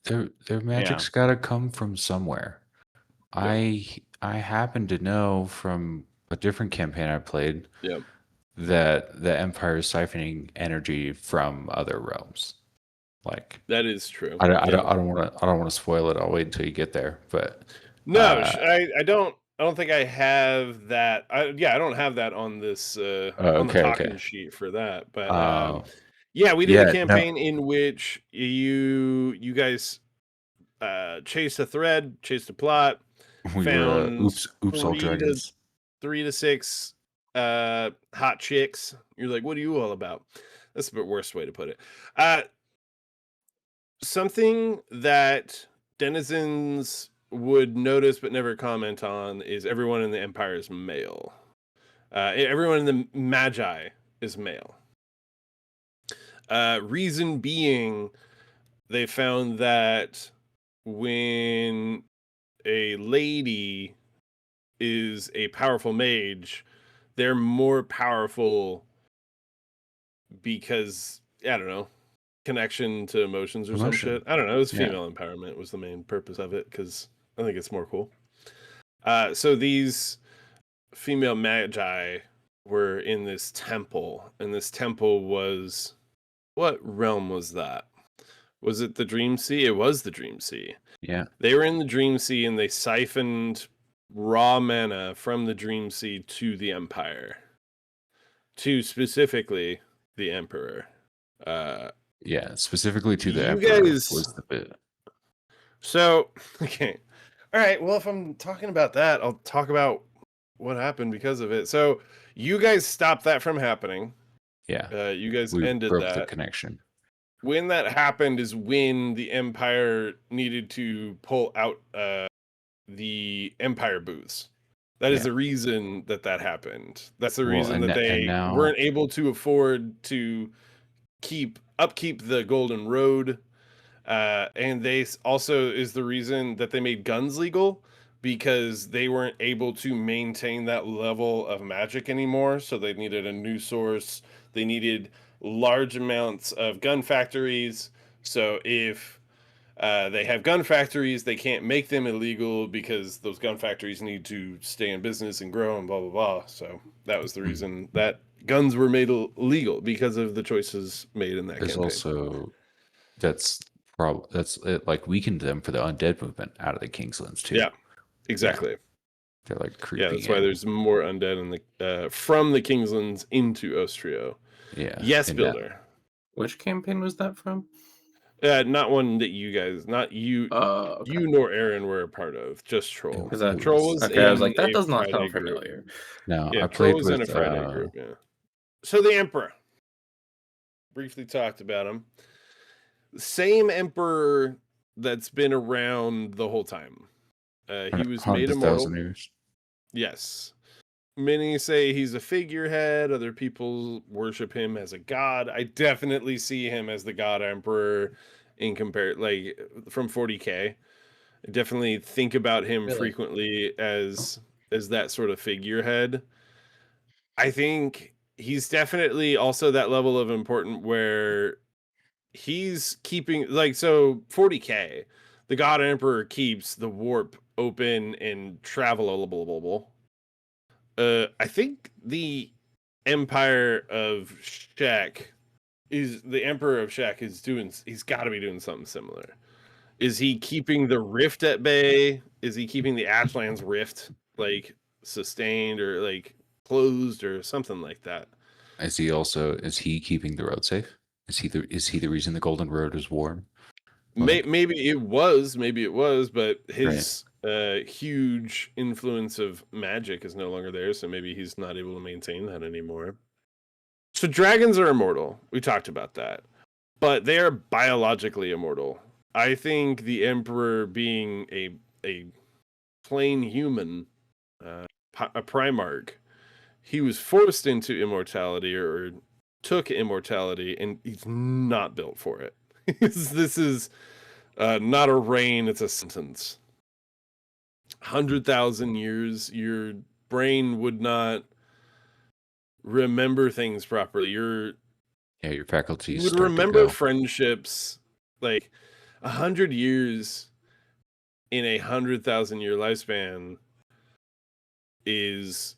their magic's got to come from somewhere. Yeah. I happen to know from a different campaign I played Yeah. that the Empire is siphoning energy from other realms. Like That is true. I don't want to spoil it. I'll wait until you get there. But No, I don't think I have that. I don't have that on this on the talking sheet for that. But yeah, we did a campaign in which you guys chased a thread, chased a plot, we found were oops all dragons. 3 to 6 hot chicks. You're like, what are you all about? That's the worst way to put it. Something that denizens would notice but never comment on is everyone in the Empire is male. Everyone in the Magi is male. Reason being, they found that when a lady is a powerful mage, they're more powerful because, I don't know, connection to emotions or some shit. I don't know. It was female empowerment was the main purpose of it because I think it's more cool. So these female magi were in this temple, and this temple was, what realm was that? Was it the Dream Sea? It was the Dream Sea. Yeah. They were in the Dream Sea and they siphoned raw mana from the Dream Sea to the Empire. To specifically the Emperor. Yeah, specifically to the you Emperor guys was the bit. So, okay. All right, well, if I'm talking about that, I'll talk about what happened because of it. So, you guys stopped that from happening. Yeah. You guys We ended broke the that. connection. When that happened is when the Empire needed to pull out the Empire booths. That is Yeah. the reason that happened. That's the Well, reason that they now weren't able to afford to upkeep the Golden Road. And they also is the reason that they made guns legal, because they weren't able to maintain that level of magic anymore. So they needed a new source. They needed large amounts of gun factories. So if they have gun factories, they can't make them illegal because those gun factories need to stay in business and grow and blah, blah, blah. So that was the reason that guns were made illegal, because of the choices made in that there's campaign. also that's it, like weakened them for the undead movement out of the Kingslands too. Yeah, exactly. They're like creeping. Yeah, that's why there's more undead in the from the Kingslands into Ostrio. Yeah. Yes, and Builder. Which campaign was that from? Not one that you guys, not you, Okay. you nor Aaron were a part of. Just Troll. Because that- Troll was Okay, I was in like, that a does not Friday sound group. familiar. No, Yeah, I Troll played was in a with Friday group. Yeah. So the Emperor. Briefly talked about him. Same Emperor that's been around the whole time. He was made immortal. 100,000 years. Yes. Many say he's a figurehead. Other people worship him as a god. I definitely see him as the god emperor in like from 40K. I definitely think about him Really? frequently as that sort of figurehead. I think he's definitely also that level of important where he's keeping, like, so 40K, the god emperor keeps the warp open and travelable. I think the Empire of Shek the Emperor of Shek is doing. He's got to be doing something similar. Is he keeping the rift at bay? Is he keeping the Ashlands rift like sustained or like closed or something like that? Is he keeping the road safe? Is he the reason the Golden Road is warm? Like, Maybe it was, but his huge influence of magic is no longer there, so maybe he's not able to maintain that anymore. So dragons are immortal. We talked about that. But they are biologically immortal. I think the Emperor being a plain human, a Primarch, he was forced into immortality or took immortality, and he's not built for it. This is not a reign, it's a sentence. 100,000 years, your brain would not remember things properly. Your faculties would start remember to go. friendships. Like 100 years in 100,000 year lifespan is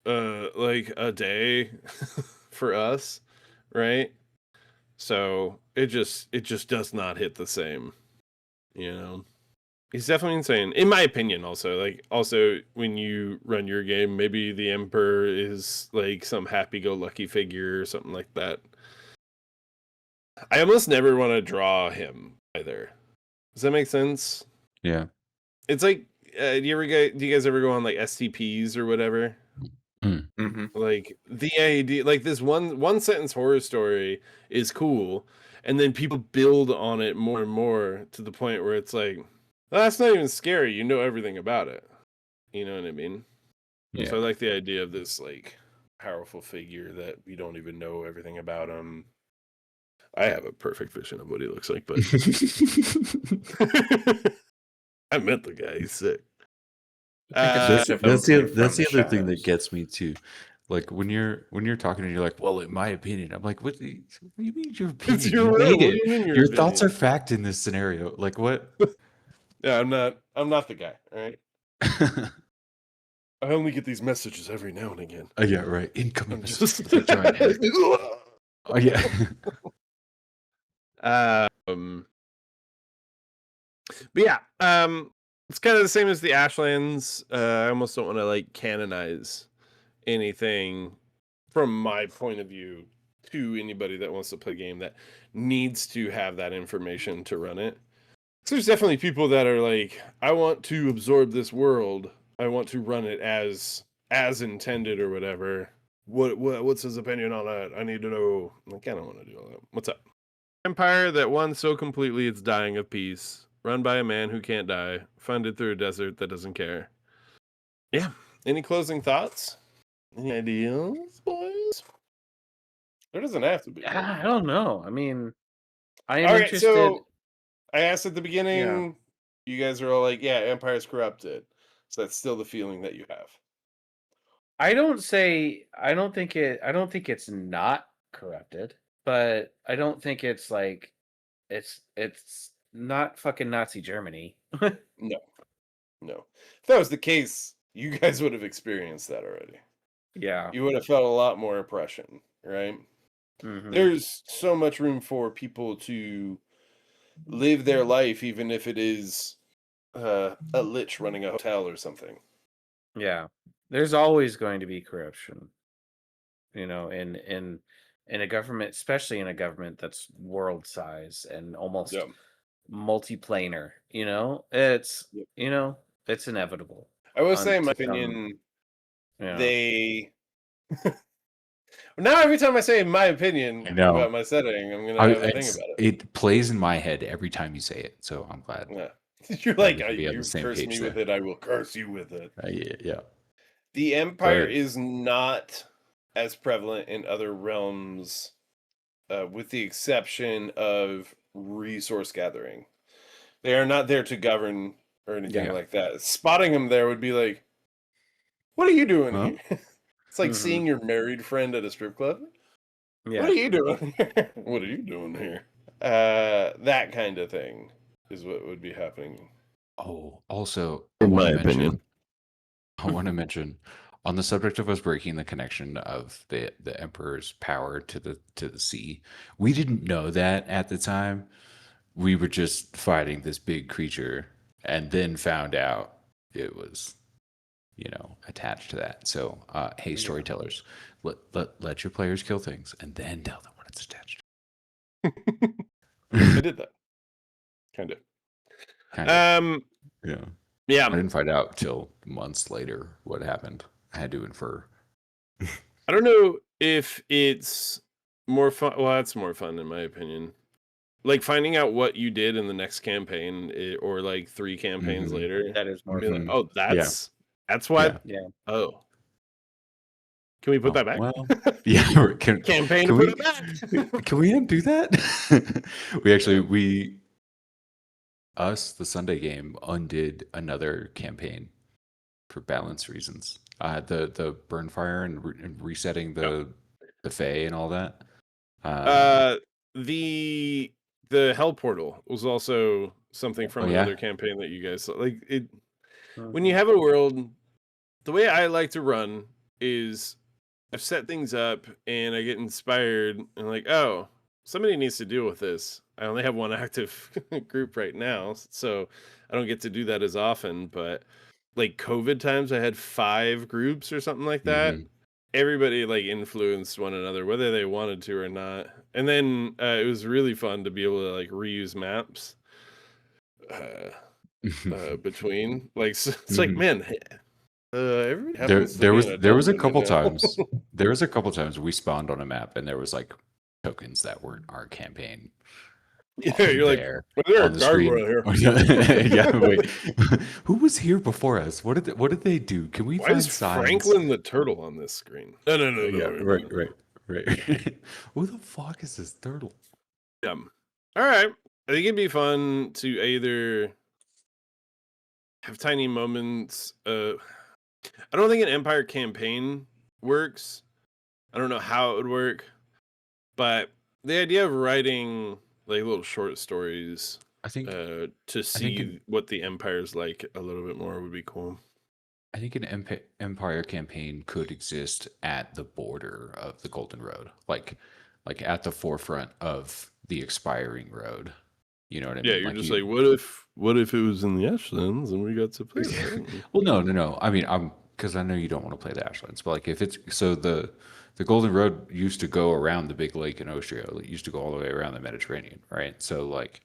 like a day for us, right? So it just does not hit the same, you know. He's definitely insane, in my opinion. Also, when you run your game, maybe the Emperor is like some happy-go-lucky figure or something like that. I almost never want to draw him either. Does that make sense? Yeah. It's like, do you guys ever go on like STPs or whatever? Mm-hmm. Like the idea, like this one sentence horror story is cool, and then people build on it more and more to the point where it's like, well, that's not even scary. You know everything about it. You know what I mean? Yeah. So I like the idea of this like powerful figure that we don't even know everything about him. I have a perfect vision of what he looks like, but I met the guy. He's sick. That's If the I'm other from the thing that shadows. gets me too. Like when you're talking and you're like, well, in my opinion, I'm like, what do you mean your opinion? It's You what made do it. you mean Your thoughts are opinion? fact in this scenario. Like what? Yeah, I'm not the guy. All right. I only get these messages every now and again. Oh yeah, right. Incoming I'm messages. just. It's a giant egg. Oh yeah. But yeah, it's kind of the same as the Ashlands. I almost don't want to like canonize anything from my point of view to anybody that wants to play a game that needs to have that information to run it. So there's definitely people that are like, I want to absorb this world. I want to run it as intended or whatever. What's his opinion on that? I need to know. Like, I don't want to do all that. What's up? Empire that won so completely it's dying of peace, run by a man who can't die, funded through a desert that doesn't care. Yeah. Any closing thoughts? Any ideas, boys? There doesn't have to be. I don't know. I mean, I am All right, interested. so I asked at the beginning. Yeah. You guys are all like, "Yeah, Empire's corrupted." So that's still the feeling that you have. I don't think it's not corrupted, but I don't think it's like it's not fucking Nazi Germany. No. If that was the case, you guys would have experienced that already. Yeah. You would have felt a lot more oppression, right? Mhm. There's so much room for people to live their life, even if it is a lich running a hotel or something. Yeah. There's always going to be corruption. In a government, especially in a government that's world size and almost Yeah. multiplanar, it's Yep. it's inevitable. I will say, in my to come, opinion, yeah. they. Now, every time I say my opinion I know. about my setting, I'm gonna have a thing about it. It plays in my head every time you say it, so I'm glad. Yeah. You're Glad like, we can be on you the same curse page me there. with it, I will curse you with it. Yeah. The Empire ahead. is not as prevalent in other realms, with the exception of resource gathering. They are not there to govern or anything Yeah. like that. Spotting them there would be like, what are you doing Huh? here? It's like Mhm. seeing your married friend at a strip club. Yeah. What are you doing here? What are you doing here? That kind of thing is what would be happening. Oh, also, In my opinion. I want to mention on the subject of us breaking the connection of the Emperor's power to the sea. We didn't know that at the time. We were just fighting this big creature, and then found out it was, attached to that. So, hey, storytellers, let your players kill things, and then tell them what it's attached I to. did that. Kind of. Kind of. Yeah. I didn't find out till months later what happened. I had to infer. I don't know if it's more fun. Well, that's more fun in my opinion. Like finding out what you did in the next campaign, or like 3 campaigns Mhm. later. That is more Be like, fun. oh, that's why. Yeah. Oh, can we put that back? Well, yeah. Campaign can to we put it back. can we undo that? The Sunday game undid another campaign for balance reasons. The burn fire and resetting the Fae and all that. The Hell Portal was also something from another campaign that you guys saw. Like it. When you have a world, the way I like to run is I've set things up and I get inspired and like, oh, somebody needs to deal with this. I only have one active group right now, so I don't get to do that as often. But like COVID times, I had 5 groups or something like that. Mhm. Everybody like influenced one another, whether they wanted to or not. And then it was really fun to be able to like reuse maps between. Like, so it's like, man. There was a couple times. There was a couple times we spawned on a map and there was like tokens that weren't our campaign. Yeah, you're like, there well, there on a the screen. gargoyle here. Yeah, wait. Who was here before us? What did they do? Can we Why find is signs? Franklin the turtle on this screen? No. Yeah, right. Who the fuck is this turtle? Yeah. All right. I think it'd be fun to either have tiny moments. I don't think an Empire campaign works. I don't know how it would work, but the idea of writing like little short stories, I think to see what the Empire's like a little bit more would be cool. I think an Empire campaign could exist at the border of the Golden Road, like at the forefront of the expiring road. You know what I mean? Yeah, you're just like, what if it was in the Ashlands and we got to play that? Well, no. I mean, because I know you don't want to play the Ashlands, but like if it's so the Golden Road used to go around the big lake in Austria. It used to go all the way around the Mediterranean, right? So like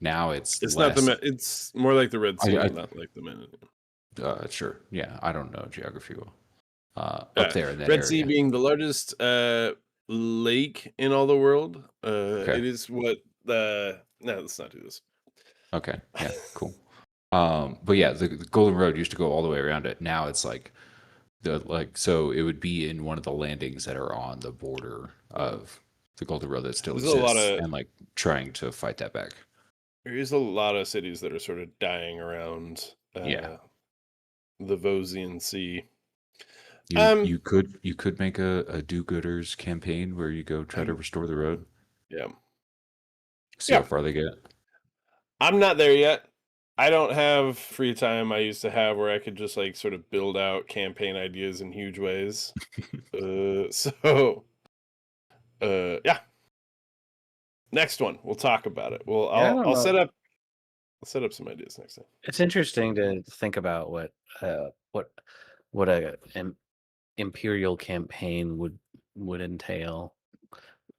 now it's not it's more like the Red Sea, not like the Mediterranean. Sure. Yeah, I don't know geography well. up there in that Red Sea area. being the largest lake in all the world. Okay. It is what the no, let's not do this. Okay. Yeah. Cool. But yeah, the Golden Road used to go all the way around it. Now it's like so it would be in one of the landings that are on the border of the Golden Road that still There's a lot exists, of and like trying to fight that back. there is a lot of cities that are sort of dying around Yeah. the Vozian Sea. You could make a do-gooders campaign where you go try to restore the road. Yeah. See how far they get. I'm not there yet. I don't have free time I used to have where I could just like sort of build out campaign ideas in huge ways. Yeah. Next one, we'll talk about it. Well, Yeah, I don't I'll know. set up some ideas next time. It's interesting to think about what a imperial campaign would entail.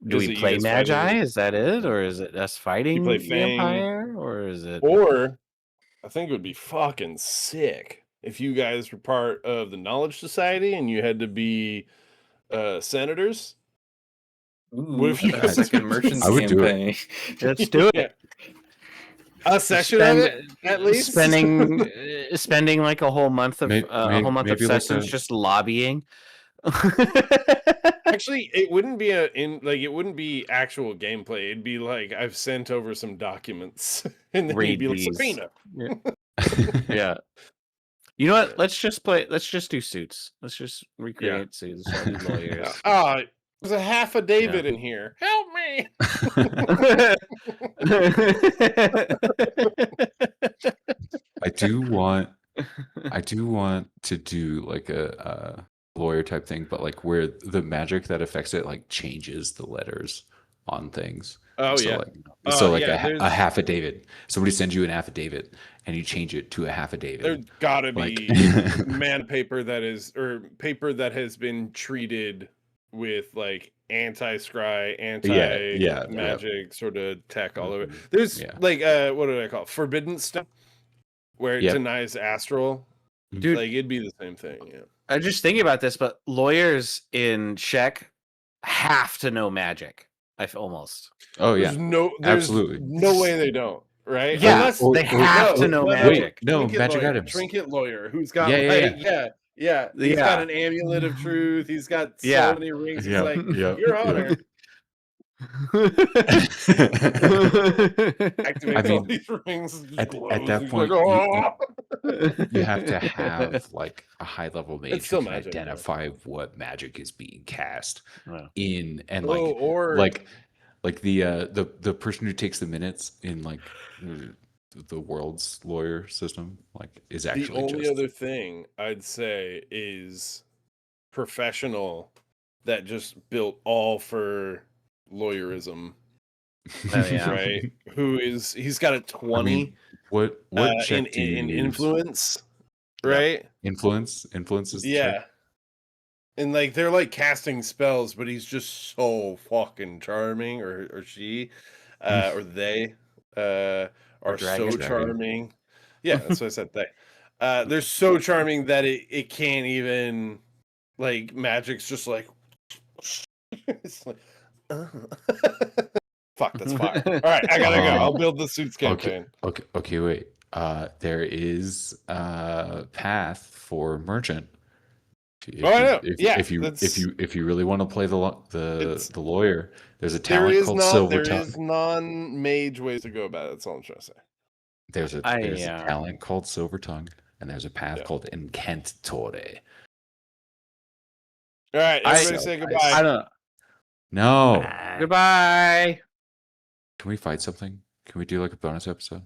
Do Is we it you play guys Magi? fighting- Is that it, or is it us fighting play the Fang, Empire, or is it? Or I think it would be fucking sick if you guys were part of the Knowledge Society and you had to be senators. What Ooh, if you a guys second did merchants I would do it. campaign. Let's do it. Yeah. A session of it, at least. spending like a whole month of Maybe like sessions just lobbying. Actually, it wouldn't be it wouldn't be actual gameplay. It'd be like I've sent over some documents, and then Read you'd be like these. subpoena. Yeah. You know what? Let's just do suits. Let's just recreate suits. All these lawyers. There's a half a David in here. Help me! I do want to do like a lawyer type thing, but like where the magic that affects it like changes the letters on things. Oh so yeah. like there's a affidavit. Somebody sends you an affidavit and you change it to a affidavit. there's gotta Like be man paper paper that has been treated with like anti-scry, anti-magic sort of tech all over. There's like what do I call it? Forbidden stuff where it denies astral. Dude, like it'd be the same thing. Yeah. I'm just thinking about this, but lawyers in Czech have to know magic. Almost. Oh yeah. There's absolutely. no way they don't. Right? Yeah, Unless they have to know magic. No, magic lawyer, items. Trinket lawyer who's got He's got an amulet of truth. He's got so many rings. He's like, Your Honor. Activates all these rings. At that point, you have to have like a high level mage who can identify what magic is being cast in, and like the person who takes the minutes in like the world's lawyer system like is actually the only other thing I'd say is professional that just built all for lawyerism. Right? He's got a 20. I mean, what check in influence, right? Influence is check. And like they're like casting spells, but he's just so fucking charming, or she, or they, are so charming. Yeah, that's what I said. They're so charming that it can't even like magic's just like. It's like fuck, that's fire. All right, I gotta go. I'll build the suits campaign. Okay, wait. There is a path for merchant. If you really want to play the lawyer, there's a talent called Silver Tongue. There is non-mage ways to go about it. That's all I'm trying to say. There's a talent called Silver Tongue, and there's a path called Incantore. All right, everybody say goodbye. I don't know. No. Goodbye. Can we fight something? Can we do like a bonus episode?